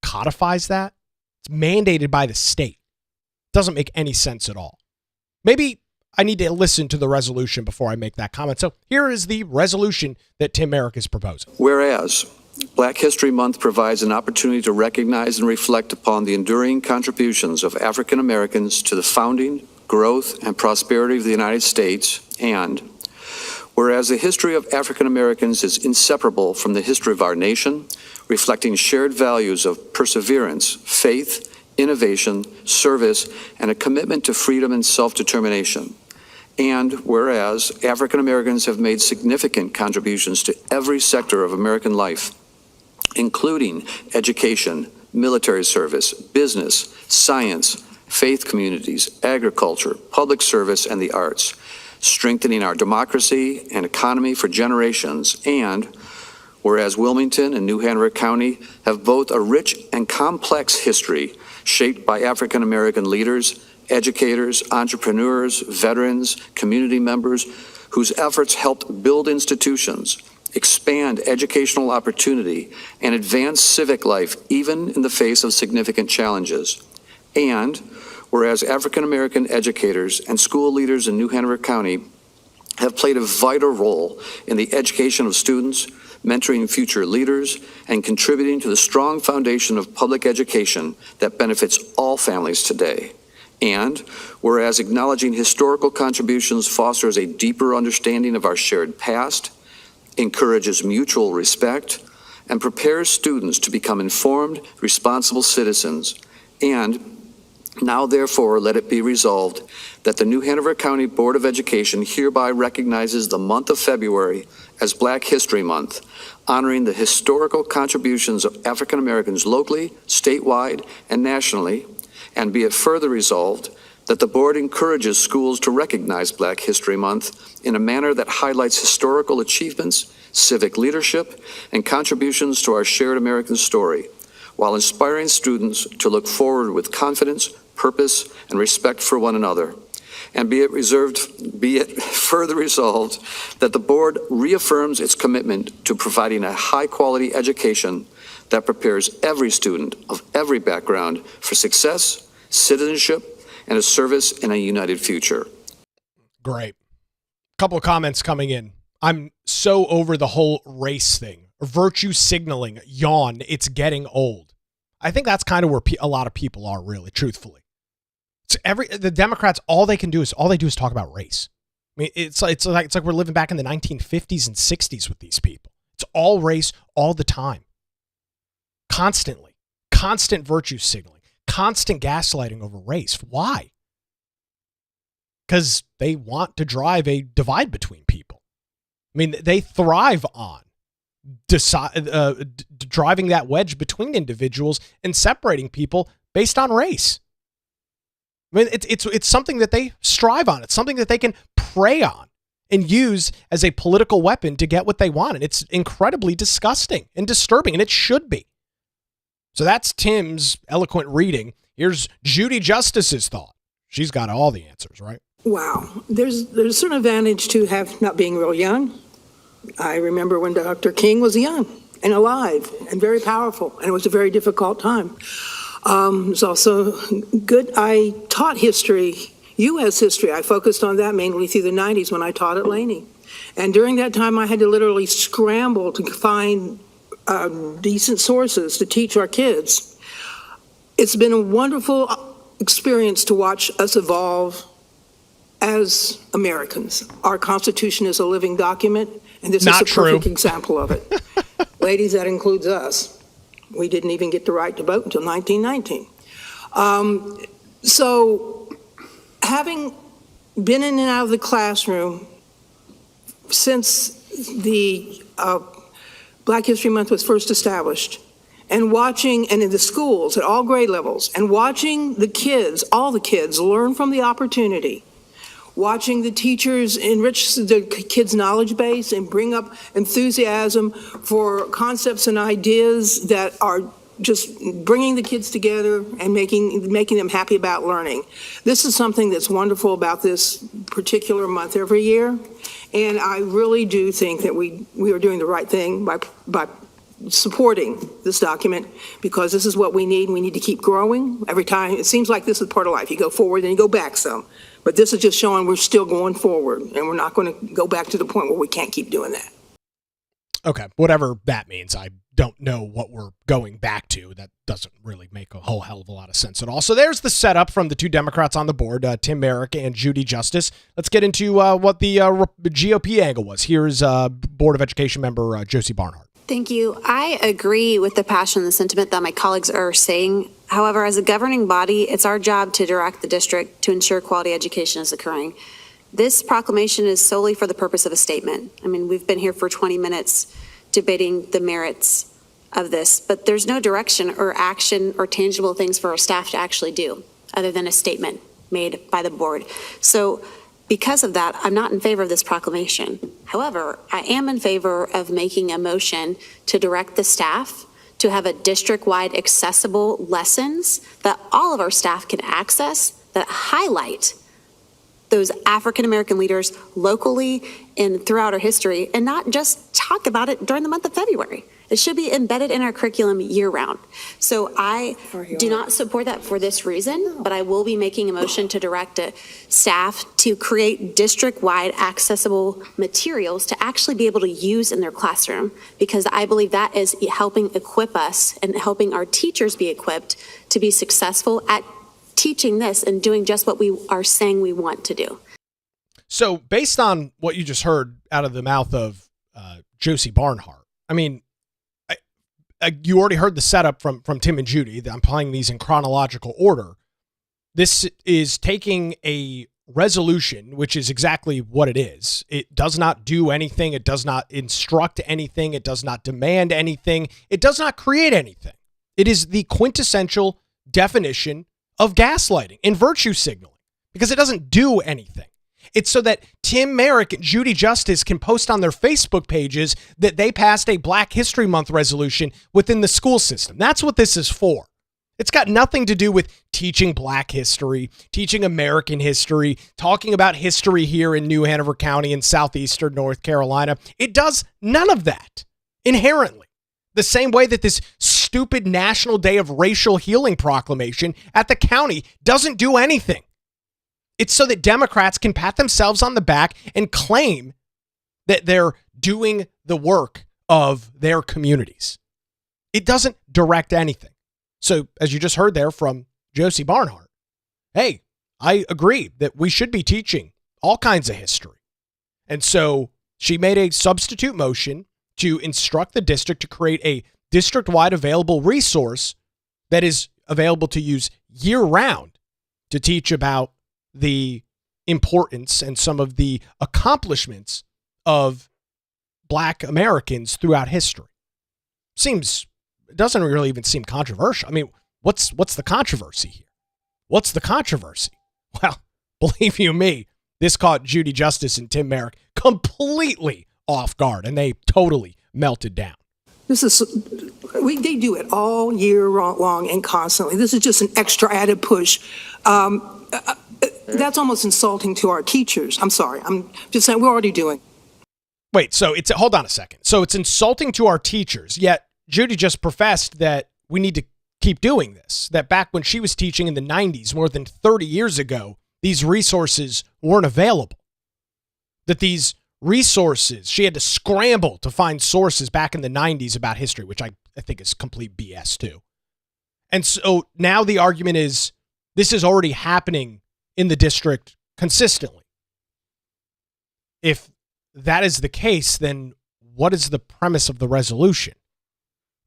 codifies that? It's mandated by the state. Doesn't make any sense at all. Maybe I need to listen to the resolution before I make that comment. So here is the resolution that Tim Merrick is proposing. Whereas Black History Month provides an opportunity to recognize and reflect upon the enduring contributions of African Americans to the founding, growth, and prosperity of the United States, and whereas the history of African Americans is inseparable from the history of our nation, reflecting shared values of perseverance, faith, innovation, service, and a commitment to freedom and self-determination. And whereas African Americans have made significant contributions to every sector of American life, including education, military service, business, science, faith communities, agriculture, public service, and the arts, strengthening our democracy and economy for generations. And whereas Wilmington and New Hanover County have both a rich and complex history shaped by African American leaders, educators, entrepreneurs, veterans, community members, whose efforts helped build institutions, expand educational opportunity, and advance civic life even in the face of significant challenges. And whereas African American educators and school leaders in New Hanover County have played a vital role in the education of students, mentoring future leaders, and contributing to the strong foundation of public education that benefits all families today. And whereas acknowledging historical contributions fosters a deeper understanding of our shared past, encourages mutual respect, and prepares students to become informed, responsible citizens. And now, therefore, let it be resolved that the New Hanover County Board of Education hereby recognizes the month of February as Black History Month, honoring the historical contributions of African Americans locally, statewide, and nationally. And be it further resolved that the board encourages schools to recognize Black History Month in a manner that highlights historical achievements, civic leadership, and contributions to our shared American story, while inspiring students to look forward with confidence, purpose, and respect for one another. And be it further resolved that the board reaffirms its commitment to providing a high-quality education that prepares every student of every background for success, citizenship, and a service in a united future. Great. Couple of comments coming in. I'm so over the whole race thing. Virtue signaling, yawn, it's getting old. I think that's kind of where a lot of people are, really, truthfully. The Democrats, all they do is talk about race. I mean, it's like we're living back in the 1950s and 60s with these people. It's all race all the time. Constantly. Constant virtue signaling. Constant gaslighting over race. Why? Because they want to drive a divide between people. I mean, they thrive on driving that wedge between individuals and separating people based on race. I mean, it's something that they strive on. It's something that they can prey on and use as a political weapon to get what they want. And it's incredibly disgusting and disturbing, and it should be. So that's Tim's eloquent reading. Here's Judy Justice's thought. She's got all the answers, right? Wow. There's a certain advantage to not being real young. I remember when Dr. King was young and alive and very powerful, and it was a very difficult time. It's also good. I taught history, U.S. history. I focused on that mainly through the 90s when I taught at Laney. And during that time, I had to literally scramble to find decent sources to teach our kids. It's been a wonderful experience to watch us evolve as Americans. Our Constitution is a living document, and this is a perfect example of it. Ladies, that includes us. We didn't even get the right to vote until 1919. So having been in and out of the classroom since the Black History Month was first established, and watching, and in the schools at all grade levels, and watching the kids, all the kids, learn from the opportunity, watching the teachers enrich the kids' knowledge base and bring up enthusiasm for concepts and ideas that are just bringing the kids together and making them happy about learning. This is something that's wonderful about this particular month every year, and I really do think that we are doing the right thing by supporting this document, because this is what we need. We need to keep growing every time. It seems like this is part of life. You go forward, then you go back some. But this is just showing we're still going forward, and we're not going to go back to the point where we can't keep doing that. Okay, whatever that means. I don't know what we're going back to. That doesn't really make a whole hell of a lot of sense at all. So there's the setup from the two Democrats on the board, Tim Merrick and Judy Justice. Let's get into what the GOP angle was. Here's Board of Education member Josie Barnhart. Thank you. I agree with the passion and the sentiment that my colleagues are saying. However, as a governing body, it's our job to direct the district to ensure quality education is occurring. This proclamation is solely for the purpose of a statement. I mean, we've been here for 20 minutes debating the merits of this, but there's no direction or action or tangible things for our staff to actually do other than a statement made by the board. So because of that, I'm not in favor of this proclamation. However, I am in favor of making a motion to direct the staff to have a district-wide accessible lessons that all of our staff can access that highlight those African-American leaders locally and throughout our history, and not just talk about it during the month of February. It should be embedded in our curriculum year-round. So I do not support that for this reason, but I will be making a motion to direct staff to create district-wide accessible materials to actually be able to use in their classroom, because I believe that is helping equip us and helping our teachers be equipped to be successful at teaching this and doing just what we are saying we want to do. So based on what you just heard out of the mouth of Josie Barnhart, I mean, you already heard the setup from Tim and Judy. I'm playing these in chronological order. This is taking a resolution, which is exactly what it is. It does not do anything. It does not instruct anything. It does not demand anything. It does not create anything. It is the quintessential definition of gaslighting and virtue signaling, because it doesn't do anything. It's so that Tim Merrick and Judy Justice can post on their Facebook pages that they passed a Black History Month resolution within the school system. That's what this is for. It's got nothing to do with teaching Black history, teaching American history, talking about history here in New Hanover County in southeastern North Carolina. It does none of that inherently. The same way that this stupid National Day of Racial Healing proclamation at the county doesn't do anything. It's so that Democrats can pat themselves on the back and claim that they're doing the work of their communities. It doesn't direct anything. So, as you just heard there from Josie Barnhart, hey, I agree that we should be teaching all kinds of history. And so she made a substitute motion to instruct the district to create a district-wide available resource that is available to use year-round to teach about the importance and some of the accomplishments of Black Americans throughout history. It doesn't really even seem controversial. I mean, what's the controversy here? What's the controversy? Well, believe you me, this caught Judy Justice and Tim Merrick completely off guard, and they totally melted down. They do it all year long and constantly. This is just an extra added push. That's almost insulting to our teachers. I'm sorry. I'm just saying we're already doing. Wait, so hold on a second. So it's insulting to our teachers, yet Judy just professed that we need to keep doing this, that back when she was teaching in the 90s, more than 30 years ago, these resources weren't available. That these resources, she had to scramble to find sources back in the 90s about history, which I think is complete BS too. And so now the argument is this is already happening in the district consistently. If that is the case, then what is the premise of the resolution?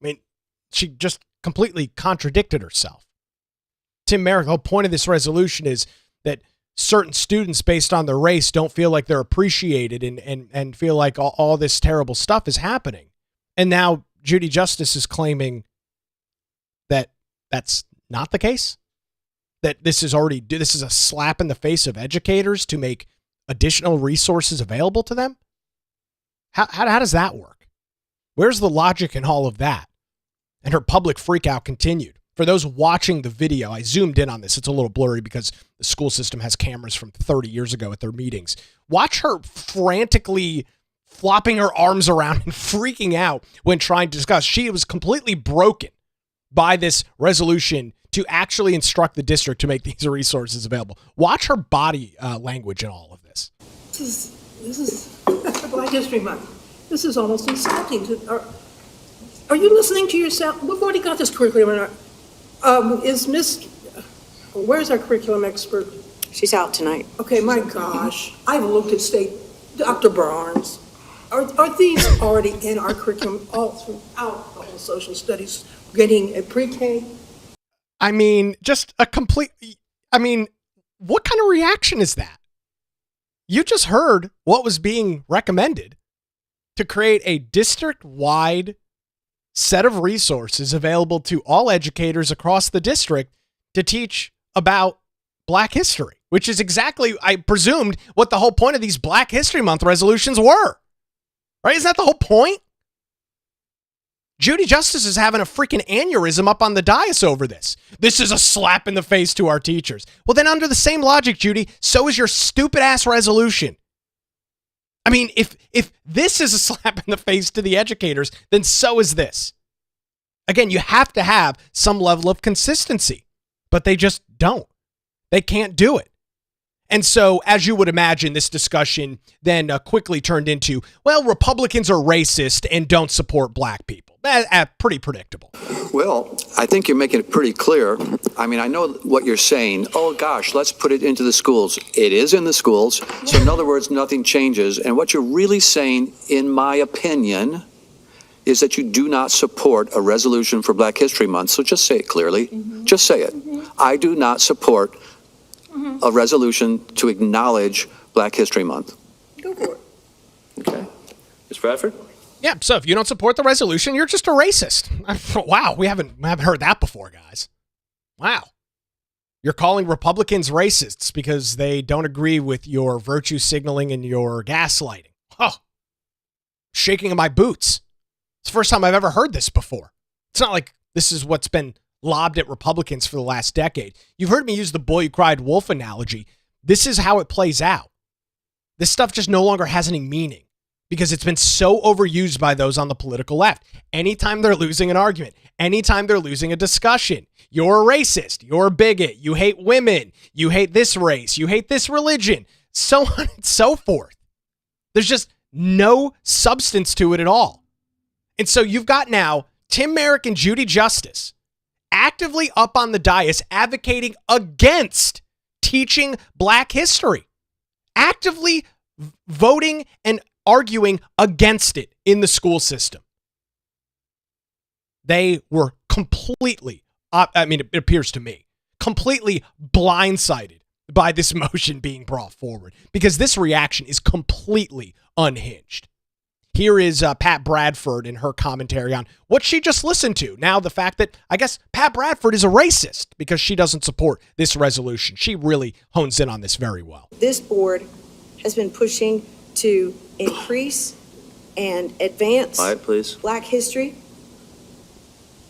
I mean, she just completely contradicted herself. Tim Merrick, the whole point of this resolution is that certain students based on their race don't feel like they're appreciated and feel like all this terrible stuff is happening. And now Judy Justice is claiming that that's not the case. That this is a slap in the face of educators to make additional resources available to them? How does that work? Where's the logic in all of that? And her public freakout continued. For those watching the video, I zoomed in on this. It's a little blurry because the school system has cameras from 30 years ago at their meetings. Watch her frantically flopping her arms around and freaking out when trying to discuss. She was completely broken by this resolution to actually instruct the district to make these resources available. Watch her body language in all of this. This is Black History Month. This is almost insulting. Are you listening to yourself? We've already got this curriculum. Where's our curriculum expert? She's out tonight. Okay, my gosh. I've looked at Dr. Barnes. Are these already in our curriculum all throughout the whole social studies, getting a pre-K? I mean, what kind of reaction is that? You just heard what was being recommended to create a district-wide set of resources available to all educators across the district to teach about Black history, which is exactly, I presumed, what the whole point of these Black History Month resolutions were. Right? Isn't that the whole point? Judy Justice is having a freaking aneurysm up on the dais over this. This is a slap in the face to our teachers. Well, then under the same logic, Judy, so is your stupid ass resolution. I mean, if this is a slap in the face to the educators, then so is this. Again, you have to have some level of consistency, but they just don't. They can't do it. And so, as you would imagine, this discussion then quickly turned into, well, Republicans are racist and don't support black people. Pretty predictable. Well, I think you're making it pretty clear. I mean, I know what you're saying. Oh, gosh, let's put it into the schools. It is in the schools. So in other words, nothing changes. And what you're really saying, in my opinion, is that you do not support a resolution for Black History Month. So just say it clearly. Just say it. I do not support a resolution to acknowledge Black History Month. Go for it. Okay. Ms. Bradford? Yeah, so if you don't support the resolution, you're just a racist. Wow, we haven't heard that before, guys. Wow. You're calling Republicans racists because they don't agree with your virtue signaling and your gaslighting. Oh, shaking of my boots. It's the first time I've ever heard this before. It's not like this is what's been lobbed at Republicans for the last decade. You've heard me use the boy who cried wolf analogy. This is how it plays out. This stuff just no longer has any meaning because it's been so overused by those on the political left. Anytime they're losing an argument, anytime they're losing a discussion, you're a racist, you're a bigot, you hate women, you hate this race, you hate this religion, so on and so forth. There's just no substance to it at all. And so you've got now Tim Merrick and Judy Justice actively up on the dais advocating against teaching Black history, actively voting and arguing against it in the school system. They were completely, it appears to me, completely blindsided by this motion being brought forward because this reaction is completely unhinged. Here is Pat Bradford in her commentary on what she just listened to. Now, the fact that I guess Pat Bradford is a racist because she doesn't support this resolution. She really hones in on this very well. This board has been pushing to increase and advance Quiet, please. Black history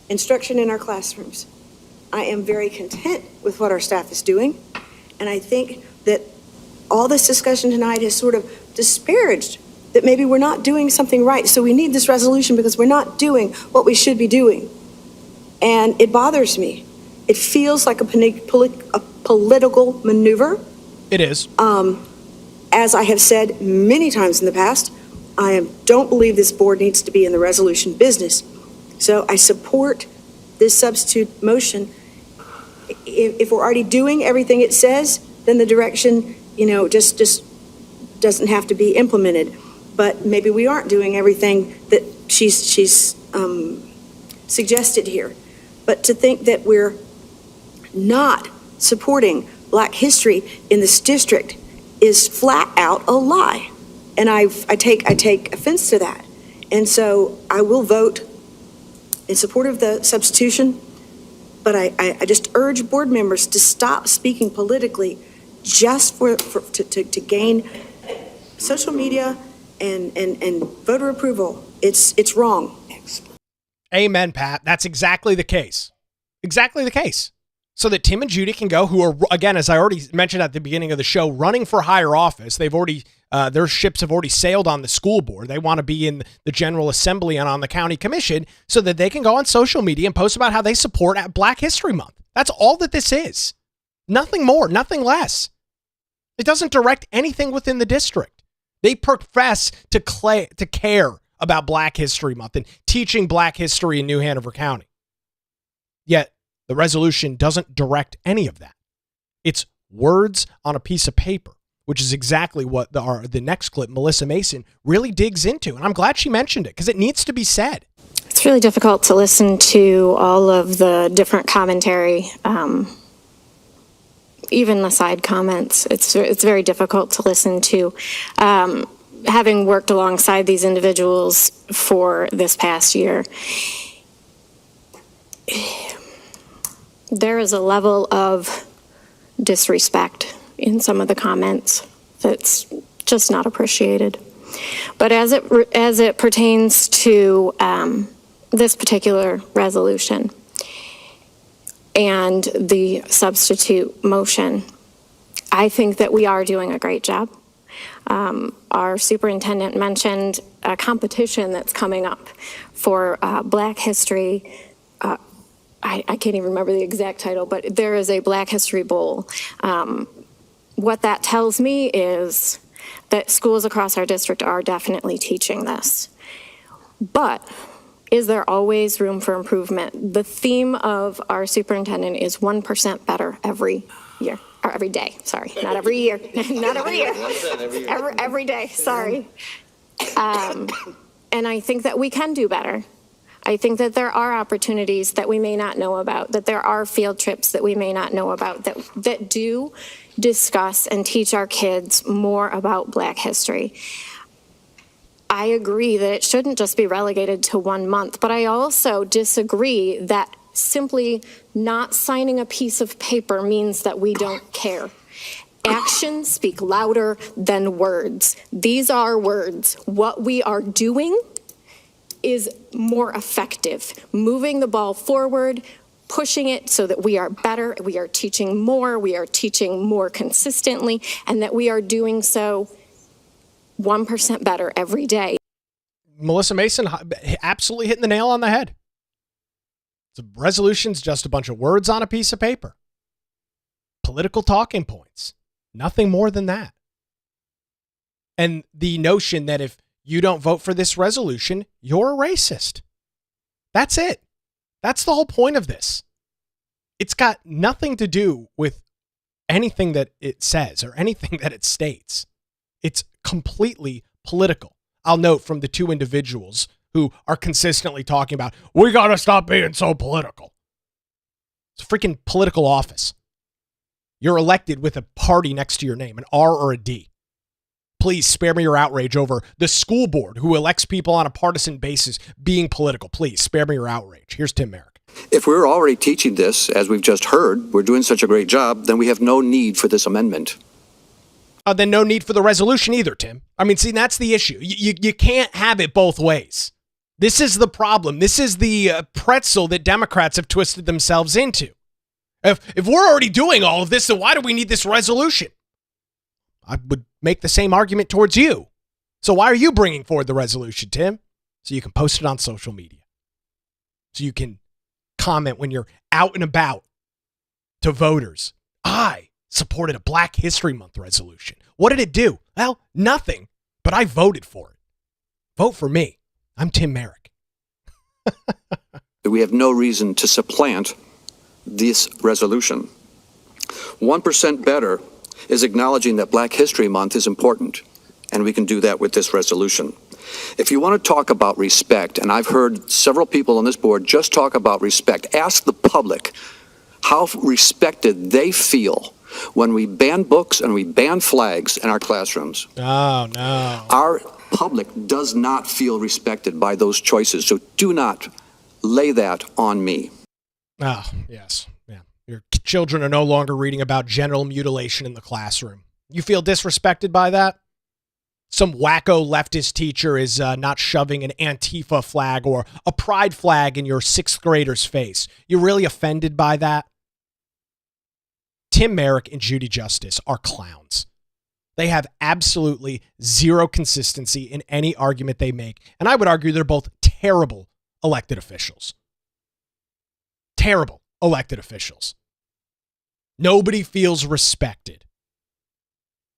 instruction in our classrooms. I am very content with what our staff is doing, and I think that all this discussion tonight has sort of disparaged that maybe we're not doing something right. So we need this resolution because we're not doing what we should be doing. And it bothers me. It feels like a political maneuver. It is. As I have said many times in the past, I don't believe this board needs to be in the resolution business. So I support this substitute motion. If we're already doing everything it says, then the direction, just doesn't have to be implemented. But maybe we aren't doing everything that she's suggested here. But to think that we're not supporting Black history in this district is flat out a lie. And I take offense to that. And so I will vote in support of the substitution, but I just urge board members to stop speaking politically just to gain social media and voter approval. It's wrong. Amen, Pat. That's exactly the case. Exactly the case. So that Tim and Judy can go, who are, again, as I already mentioned at the beginning of the show, running for higher office. They've already, their ships have already sailed on the school board. They want to be in the General Assembly and on the county commission so that they can go on social media and post about how they support Black History Month. That's all that this is. Nothing more, nothing less. It doesn't direct anything within the district. They profess to care about Black History Month and teaching Black history in New Hanover County. Yet, the resolution doesn't direct any of that. It's words on a piece of paper, which is exactly what the next clip, Melissa Mason, really digs into. And I'm glad she mentioned it because it needs to be said. It's really difficult to listen to all of the different commentary, even the side comments. It's very difficult to listen to. Having worked alongside these individuals for this past year, there is a level of disrespect in some of the comments that's just not appreciated. But as it pertains to this particular resolution and the substitute motion, I think that we are doing a great job. Our superintendent mentioned a competition that's coming up for Black History. I can't even remember the exact title, but there is a Black History Bowl. What that tells me is that schools across our district are definitely teaching this. But is there always room for improvement? The theme of our superintendent is 1% better every year, or every day, sorry, not every year, not every year, every day, sorry. And I think that we can do better. I think that there are opportunities that we may not know about, that there are field trips that we may not know about, that do discuss and teach our kids more about Black history. I agree that it shouldn't just be relegated to 1 month, but I also disagree that simply not signing a piece of paper means that we don't care. Actions speak louder than words. These are words. What we are doing is more effective. Moving the ball forward, pushing it so that we are better, we are teaching more consistently, and that we are doing so 1% better every day. Melissa Mason absolutely hitting the nail on the head. The resolution's just a bunch of words on a piece of paper. Political talking points. Nothing more than that. And the notion that if you don't vote for this resolution, you're a racist. That's it. That's the whole point of this. It's got nothing to do with anything that it says or anything that it states. It's completely political. I'll note from the two individuals who are consistently talking about, we got to stop being so political. It's a freaking political office. You're elected with a party next to your name, an R or a D. Please spare me your outrage over the school board who elects people on a partisan basis being political. Please spare me your outrage. Here's Tim Merrick. If we're already teaching this, as we've just heard, we're doing such a great job, then we have no need for this amendment. Then no need for the resolution either, Tim. I mean, see, that's the issue. You can't have it both ways. This is the problem. This is the pretzel that Democrats have twisted themselves into. If we're already doing all of this, then why do we need this resolution? I would make the same argument towards you. So why are you bringing forward the resolution, Tim? So you can post it on social media. So you can comment when you're out and about to voters. I supported a Black History Month resolution. What did it do? Well, nothing, but I voted for it. Vote for me. I'm Tim Merrick. We have no reason to supplant this resolution. 1% better is acknowledging that Black History Month is important, and we can do that with this resolution. If you want to talk about respect, and I've heard several people on this board just talk about respect, ask the public how respected they feel when we ban books and we ban flags in our classrooms. Oh, no. Our public does not feel respected by those choices, so do not lay that on me. Oh, yes. Yeah. Your children are no longer reading about genital mutilation in the classroom. You feel disrespected by that? Some wacko leftist teacher is not shoving an Antifa flag or a pride flag in your sixth grader's face. You're really offended by that? Tim Merrick and Judy Justice are clowns. They have absolutely zero consistency in any argument they make. And I would argue they're both terrible elected officials. Terrible elected officials. Nobody feels respected.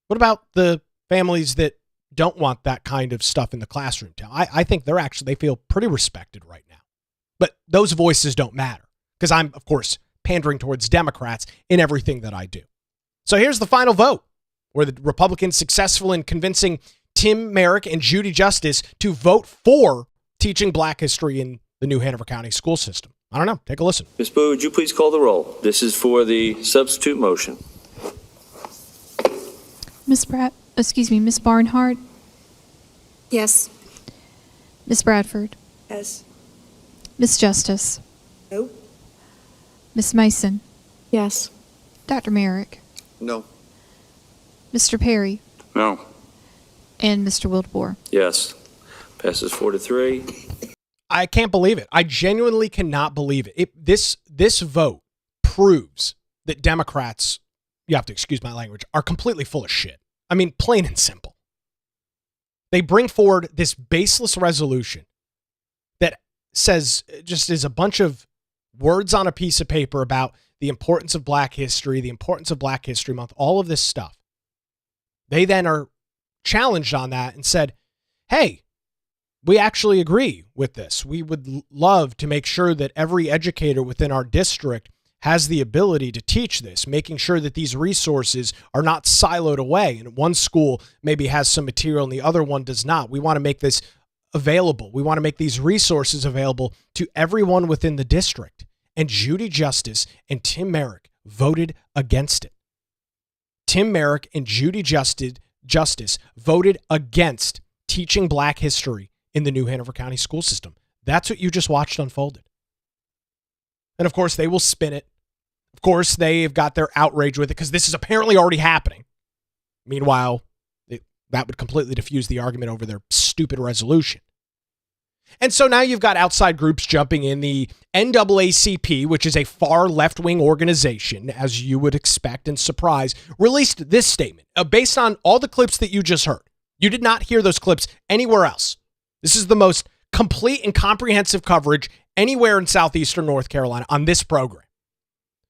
What about the families that don't want that kind of stuff in the classroom? I think they feel pretty respected right now. But those voices don't matter because I'm, of course, pandering towards Democrats in everything that I do. So here's the final vote. Were the Republicans successful in convincing Tim Merrick and Judy Justice to vote for teaching Black history in the new Hanover County school system? I don't know. Take a listen. Ms. Boo, would you please call the roll? This is for the substitute motion. Miss Barnhart, Yes. Miss Bradford, Yes. Miss Justice, No. Miss Mason, Yes. Dr. Merrick, No. Mr. Perry, No. and Mr. Wildebohr. Yes. Passes 4-3. I can't believe it. I genuinely cannot believe it. This vote proves that Democrats, you have to excuse my language, are completely full of shit. I mean, plain and simple. They bring forward this baseless resolution that says, just is a bunch of words on a piece of paper about the importance of Black history, the importance of Black History Month, all of this stuff. They then are challenged on that and said, hey, we actually agree with this. We would love to make sure that every educator within our district has the ability to teach this, making sure that these resources are not siloed away. And one school maybe has some material and the other one does not. We want to make this available. We want to make these resources available to everyone within the district. And Judy Justice and Tim Merrick voted against it. Tim Merrick and Judy Justice voted against teaching Black history in the new Hanover County school system. That's what you just watched unfolded. And of course, they will spin it. Of course, they've got their outrage with it because this is apparently already happening. Meanwhile, that would completely diffuse the argument over their stupid resolution. And so now you've got outside groups jumping in. The NAACP, which is a far left-wing organization, as you would expect and surprise, released this statement based on all the clips that you just heard. You did not hear those clips anywhere else. This is the most complete and comprehensive coverage anywhere in southeastern North Carolina on this program.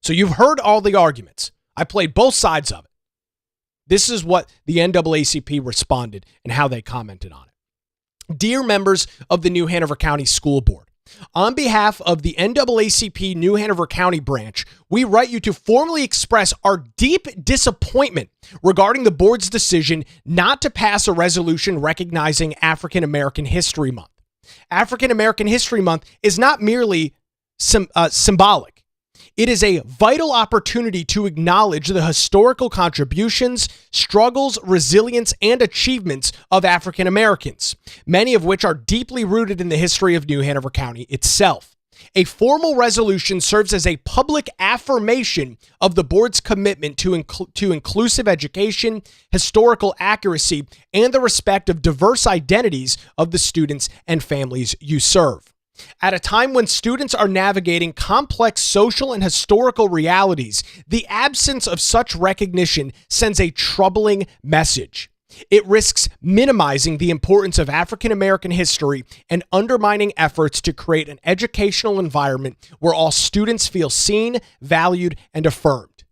So you've heard all the arguments. I played both sides of it. This is what the NAACP responded and how they commented on it. Dear members of the New Hanover County School Board, on behalf of the NAACP New Hanover County branch, we write you to formally express our deep disappointment regarding the board's decision not to pass a resolution recognizing African American History Month. African American History Month is not merely symbolic. It is a vital opportunity to acknowledge the historical contributions, struggles, resilience, and achievements of African Americans, many of which are deeply rooted in the history of New Hanover County itself. A formal resolution serves as a public affirmation of the board's commitment to inclusive education, historical accuracy, and the respect of diverse identities of the students and families you serve. At a time when students are navigating complex social and historical realities, the absence of such recognition sends a troubling message. It risks minimizing the importance of African American history and undermining efforts to create an educational environment where all students feel seen, valued, and affirmed.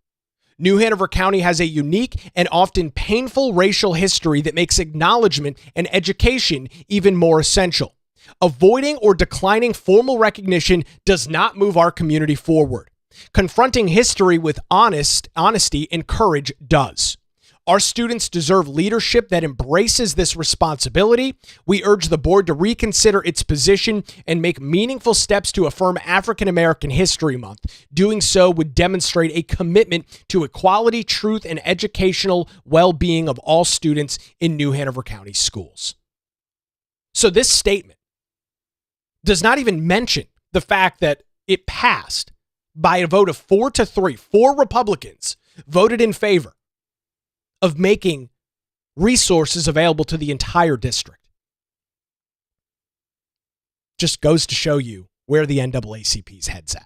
New Hanover County has a unique and often painful racial history that makes acknowledgement and education even more essential. Avoiding or declining formal recognition does not move our community forward. Confronting history with honesty and courage does. Our students deserve leadership that embraces this responsibility. We urge the board to reconsider its position and make meaningful steps to affirm African American History Month. Doing so would demonstrate a commitment to equality, truth, and educational well-being of all students in New Hanover County schools. So this statement does not even mention the fact that it passed by a vote of 4-3. 4 Republicans voted in favor of making resources available to the entire district. Just goes to show you where the NAACP's head's at.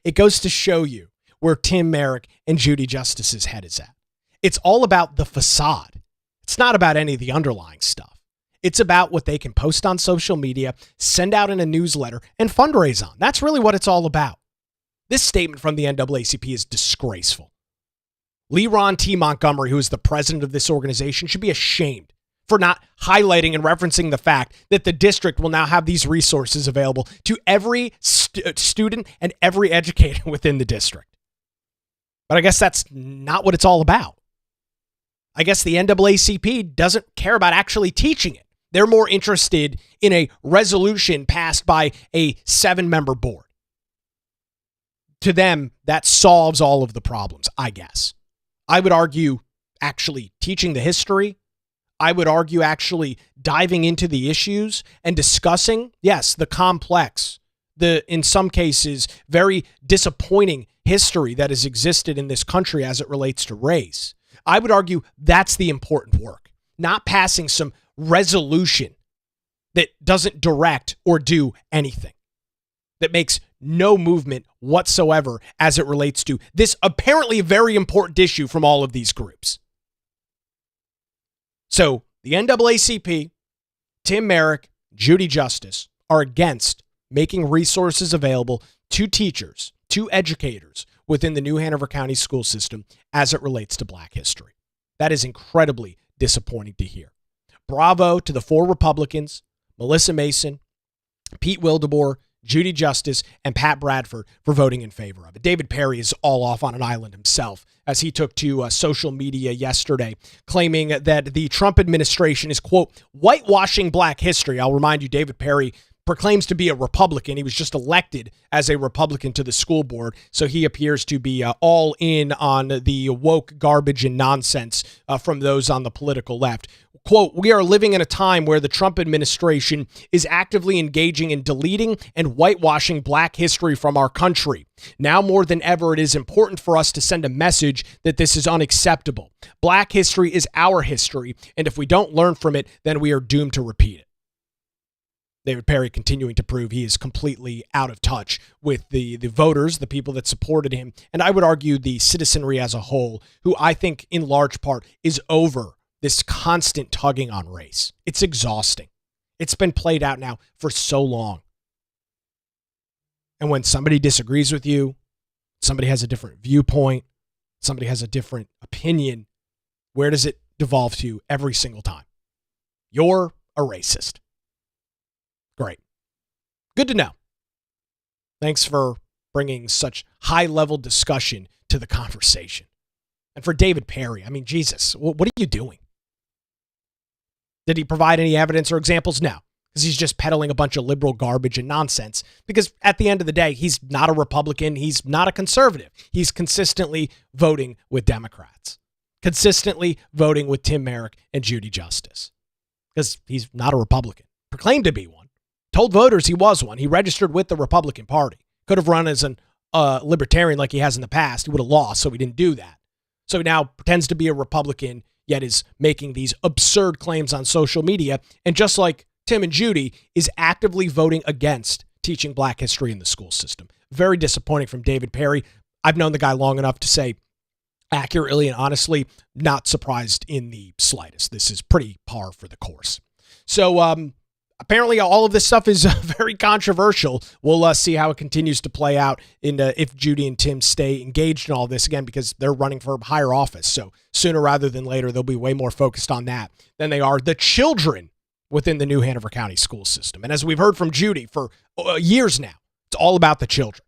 It goes to show you where Tim Merrick and Judy Justice's head is at. It's all about the facade. It's not about any of the underlying stuff. It's about what they can post on social media, send out in a newsletter, and fundraise on. That's really what it's all about. This statement from the NAACP is disgraceful. Leron T. Montgomery, who is the president of this organization, should be ashamed for not highlighting and referencing the fact that the district will now have these resources available to every student and every educator within the district. But I guess that's not what it's all about. I guess the NAACP doesn't care about actually teaching it. They're more interested in a resolution passed by a 7-member board. To them, that solves all of the problems, I guess. I would argue actually teaching the history. I would argue actually diving into the issues and discussing, yes, the complex, in some cases, very disappointing history that has existed in this country as it relates to race. I would argue that's the important work, not passing some resolution that doesn't direct or do anything, that makes no movement whatsoever as it relates to this apparently very important issue from all of these groups. So the NAACP, Tim Merrick, Judy Justice are against making resources available to teachers, to educators within the New Hanover County school system as it relates to Black history. That is incredibly disappointing to hear. Bravo to the 4 Republicans, Melissa Mason, Pete Wildeboer, Judy Justice, and Pat Bradford for voting in favor of it. David Perry is all off on an island himself as he took to social media yesterday, claiming that the Trump administration is, quote, whitewashing Black history. I'll remind you, David Perry proclaims to be a Republican. He was just elected as a Republican to the school board, so he appears to be all in on the woke garbage and nonsense from those on the political left. Quote, we are living in a time where the Trump administration is actively engaging in deleting and whitewashing Black history from our country. Now more than ever, it is important for us to send a message that this is unacceptable. Black history is our history, and if we don't learn from it, then we are doomed to repeat it. David Perry continuing to prove he is completely out of touch with the voters, the people that supported him, and I would argue the citizenry as a whole, who I think in large part is over this constant tugging on race. It's exhausting. It's been played out now for so long. And when somebody disagrees with you, somebody has a different viewpoint, somebody has a different opinion, where does it devolve to every single time? You're a racist. Great. Good to know. Thanks for bringing such high-level discussion to the conversation. And for David Perry, I mean, Jesus, what are you doing? Did he provide any evidence or examples? No, because he's just peddling a bunch of liberal garbage and nonsense. Because at the end of the day, he's not a Republican. He's not a conservative. He's consistently voting with Democrats, consistently voting with Tim Merrick and Judy Justice, because he's not a Republican. Proclaimed to be one. Told voters he was one. He registered with the Republican Party. Could have run as an libertarian like he has in the past. He would have lost, so he didn't do that. So he now pretends to be a Republican, yet is making these absurd claims on social media. And just like Tim and Judy, is actively voting against teaching Black history in the school system. Very disappointing from David Perry. I've known the guy long enough to say accurately and honestly, not surprised in the slightest. This is pretty par for the course. So apparently all of this stuff is very controversial. We'll see how it continues to play out in if Judy and Tim stay engaged in all this, again, because they're running for higher office. So sooner rather than later, they'll be way more focused on that than they are the children within the New Hanover County school system. And as we've heard from Judy for years now, it's all about the children.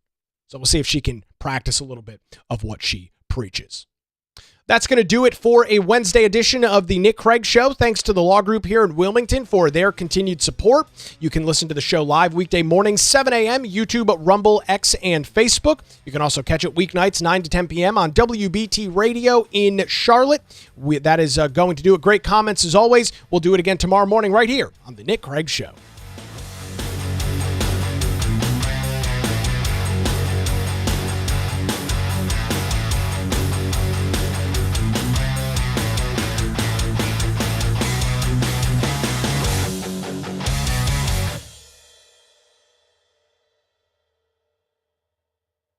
So we'll see if she can practice a little bit of what she preaches. That's going to do it for a Wednesday edition of the Nick Craig Show. Thanks to the law group here in Wilmington for their continued support. You can listen to the show live weekday mornings, 7 a.m., YouTube, Rumble, X, and Facebook. You can also catch it weeknights, 9 to 10 p.m. on WBT Radio in Charlotte. That is going to do it. Great comments as always. We'll do it again tomorrow morning right here on the Nick Craig Show.